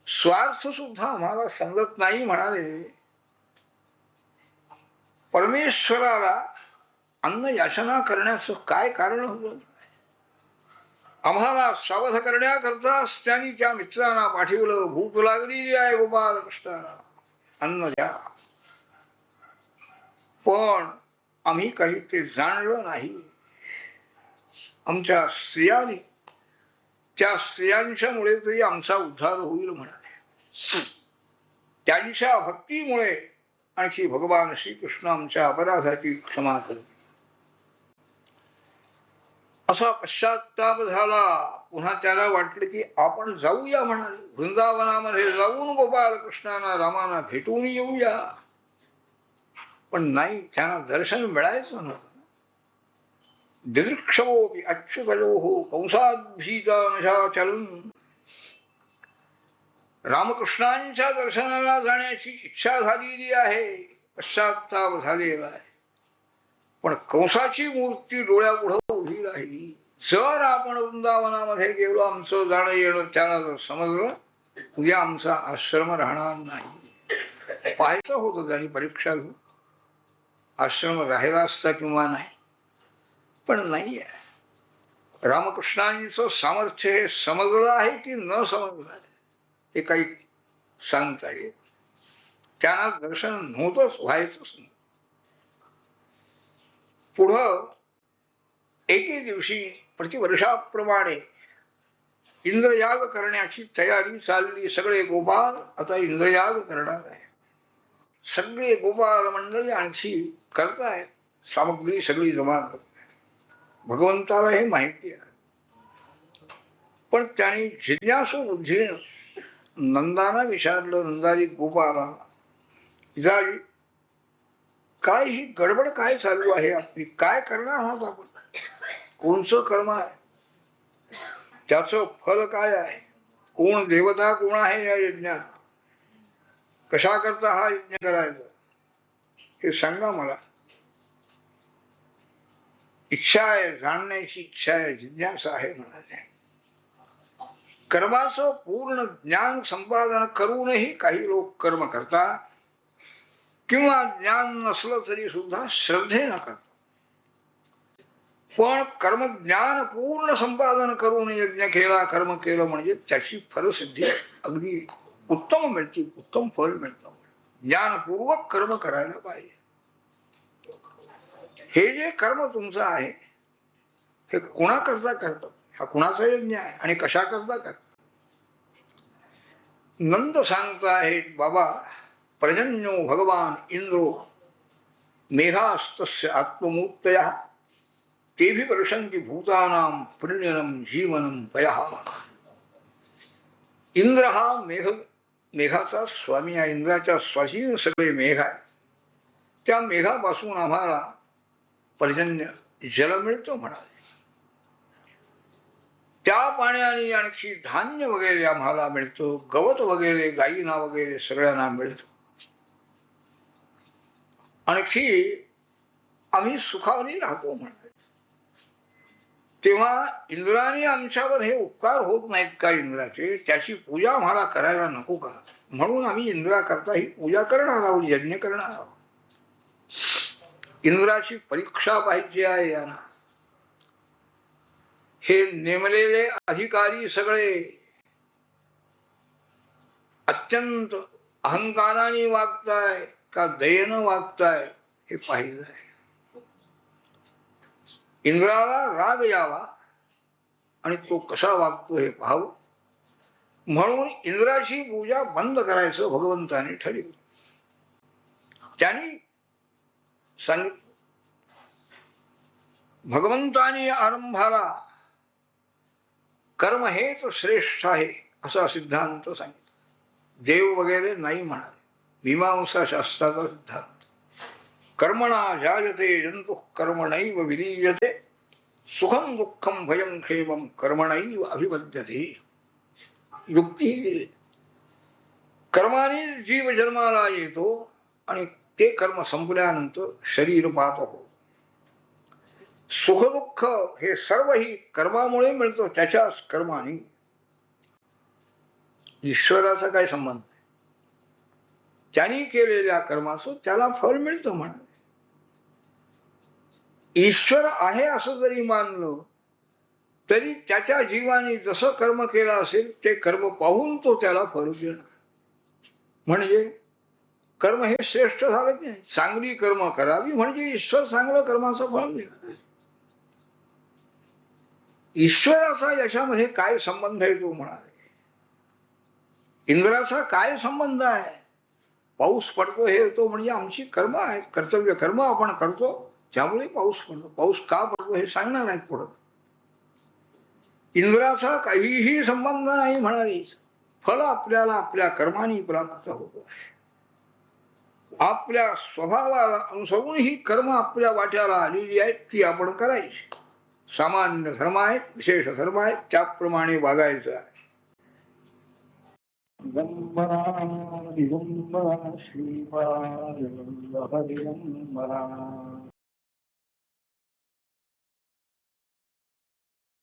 स्वार्थ सुद्धा आम्हाला समजत नाही म्हणाले. परमेश्वराला अन्न याचना करण्याचं काय कारण होतं? आम्हाला सावध करण्याकरताच त्यांनी त्या मित्रांना पाठवलं. भूक लागलेली आहे गोपाल कृष्णाला, अन्न द्या. पण आम्ही काही ते जाणलं नाही. आमच्या स्त्रियांनी, त्या स्त्रियांच्या मुळे तरी आमचा उद्धार होईल म्हणाले. त्यांच्या भक्तीमुळे आणखी भगवान श्रीकृष्ण आमच्या अपराधाची क्षमा करतील असा पश्चाताप झाला. पुन्हा त्याला वाटलं की आपण जाऊया म्हणाले, वृंदावनामध्ये जाऊन गोपाल कृष्णांना रामाना भेटून येऊया. पण नाही, त्यांना दर्शन मिळायचं नव्हतं. दिदृक्षवोपि अच्युतयोः कंसाद्भीतानशाचलन्, रामकृष्णांच्या दर्शनाला जाण्याची इच्छा झालेली आहे, पश्चाताप झालेला आहे. पण कंसाची मूर्ती डोळ्यापुढे उभी राहिली. जर आपण वृंदावनामध्ये गेलो, आमचं जाणं येणं त्याला जर समजलं, उद्या आमचा आश्रम राहणार नाही. पाहायचं होतं त्यांनी परीक्षा घेऊन आश्रम राहिला असता किंवा नाही, पण नाही आहे. रामकृष्णांचं सामर्थ्य हे समजलं आहे की न समजलं आहे हे काही सांगता येईल. त्यांना दर्शन नव्हतंच, व्हायचंच नाही. पुढं एके दिवशी प्रतिवर्षाप्रमाणे इंद्रयाग करण्याची तयारी चालली. सगळे गोपाल आता इंद्रयाग करणार आहे. सगळे गोपाल मंडळी आणखी करतायत, सामग्री सगळी जमा करताय. भगवंताला हे माहिती आहे, पण त्याने जिज्ञासू बुद्धीनं नंदाना विचारलं, नंदाजी गोपाला, पिताजी काय ही गडबड काय चालू आहे आपली, काय करणार आहात आपण, कोणचं कर्म आहे, त्याचं फल काय आहे, कोण देवता कोण आहे या यज्ञात, कशा करता हा यज्ञ करायचा हे सांगा मला. इच्छा आहे, जाणण्याची इच्छा आहे, जिज्ञासा आहे म्हणाले. कर्माचं पूर्ण ज्ञान संपादन करूनही काही लोक कर्म करतात, किंवा ज्ञान नसलं तरी सुद्धा श्रद्धेनं करतात. पण कर्मज्ञान पूर्ण संपादन करून यज्ञ केला, कर्म केलं म्हणजे त्याची फलसिद्धी अगदी उत्तम मिळते, उत्तम फल मिळतं. ज्ञानपूर्वक कर्म करायला पाहिजे. हे जे कर्म तुमचं आहे हे कोणाकरता करतात, हा कुणाचा यज्ञ आहे आणि कशा करता करतात. नंद सांगताहेत, बाबा पर्जन्यो भगवान इंद्रो मेघास्तस्य आत्ममूर्तयः तेभि वर्षन्ति भूतानां पुण्यनम जीवनम पयः. इंद्र हा मेघाचा स्वामी आहे. इंद्राच्या स्वाधीन सगळे मेघ आहे. त्या मेघापासून आम्हाला पर्जन्य जल मिळतं म्हणाले. त्या पाण्याने आणखी धान्य वगैरे आम्हाला मिळतं, गवत वगैरे गायीना वगैरे सगळ्यांना मिळतं. आणखी आम्ही सुखाने राहतो म्हणाले. तेव्हा इंद्राने आमच्यावर हे उपकार होत नाहीत का इंद्राचे, त्याची पूजा आम्हाला करायला नको का, म्हणून आम्ही इंद्राकरता ही पूजा करणार आहोत, यज्ञ करणार आहोत. इंद्राची परीक्षा पाहिजे आहे यांना. हे नेमलेले अधिकारी सगळे अत्यंत अहंकाराने वागताय का दयेनं वागताय हे पाहिलं आहे. इंद्राला राग यावा आणि तो कसा वागतो हे पाहावं, म्हणून इंद्राची पूजा बंद करायचं भगवंताने ठरवलं. त्यांनी सांगितलं, भगवंताने आरंभाला कर्म हेच श्रेष्ठ आहे असा सिद्धांत सांगितला. देव वगैरे नाही म्हणाले. मीमांसा शास्त्राचा सिद्धांत, कर्मणा जायते जंतु कर्मणैव विलीयते सुखम दुःखम भयं क्षेमं कर्मणैव अभिवद्यते. युक्ती दिली. कर्माने जीव जन्माला येतो आणि ते कर्म संपल्यानंतर शरीर पाहत हो. सुख दुःख हे सर्व ही कर्मामुळे मिळतं, त्याच्याच कर्माने. ईश्वराचा काय संबंध? त्यांनी केलेल्या कर्माचं त्याला फळ मिळतं म्हणा. ईश्वर आहे असं जरी मानलं तरी त्याच्या जीवाने जसं कर्म केलं असेल ते कर्म पाहून तो त्याला फळ देणार. म्हणजे कर्म हे श्रेष्ठ झालं की नाही. चांगली कर्म करावी म्हणजे ईश्वर चांगलं कर्माचं फळ देणार. ईश्वराचा याच्यामध्ये काय संबंध आहे तो म्हणाले. इंद्राचा काय संबंध आहे? पाऊस पडतो हे तो म्हणजे आमची कर्म आहेत, कर्तव्य कर्म आपण करतो त्यामुळे पाऊस पडतो. पाऊस का पडतो हे सांगणार नाहीत पुढं. इंद्राचा काहीही संबंध नाही म्हणाली. फल आपल्याला आपल्या कर्माने प्राप्त होत. आपल्या स्वभावाला अनुसरून ही कर्म आपल्या वाट्याला आलेली आहेत, ती आपण करायची. सामान्य धर्म आहेत, विशेष धर्म आहेत, त्याप्रमाणे वागायचं आहे. दिगंबरा दिगंबरा श्रीपाद हरिगंबरा.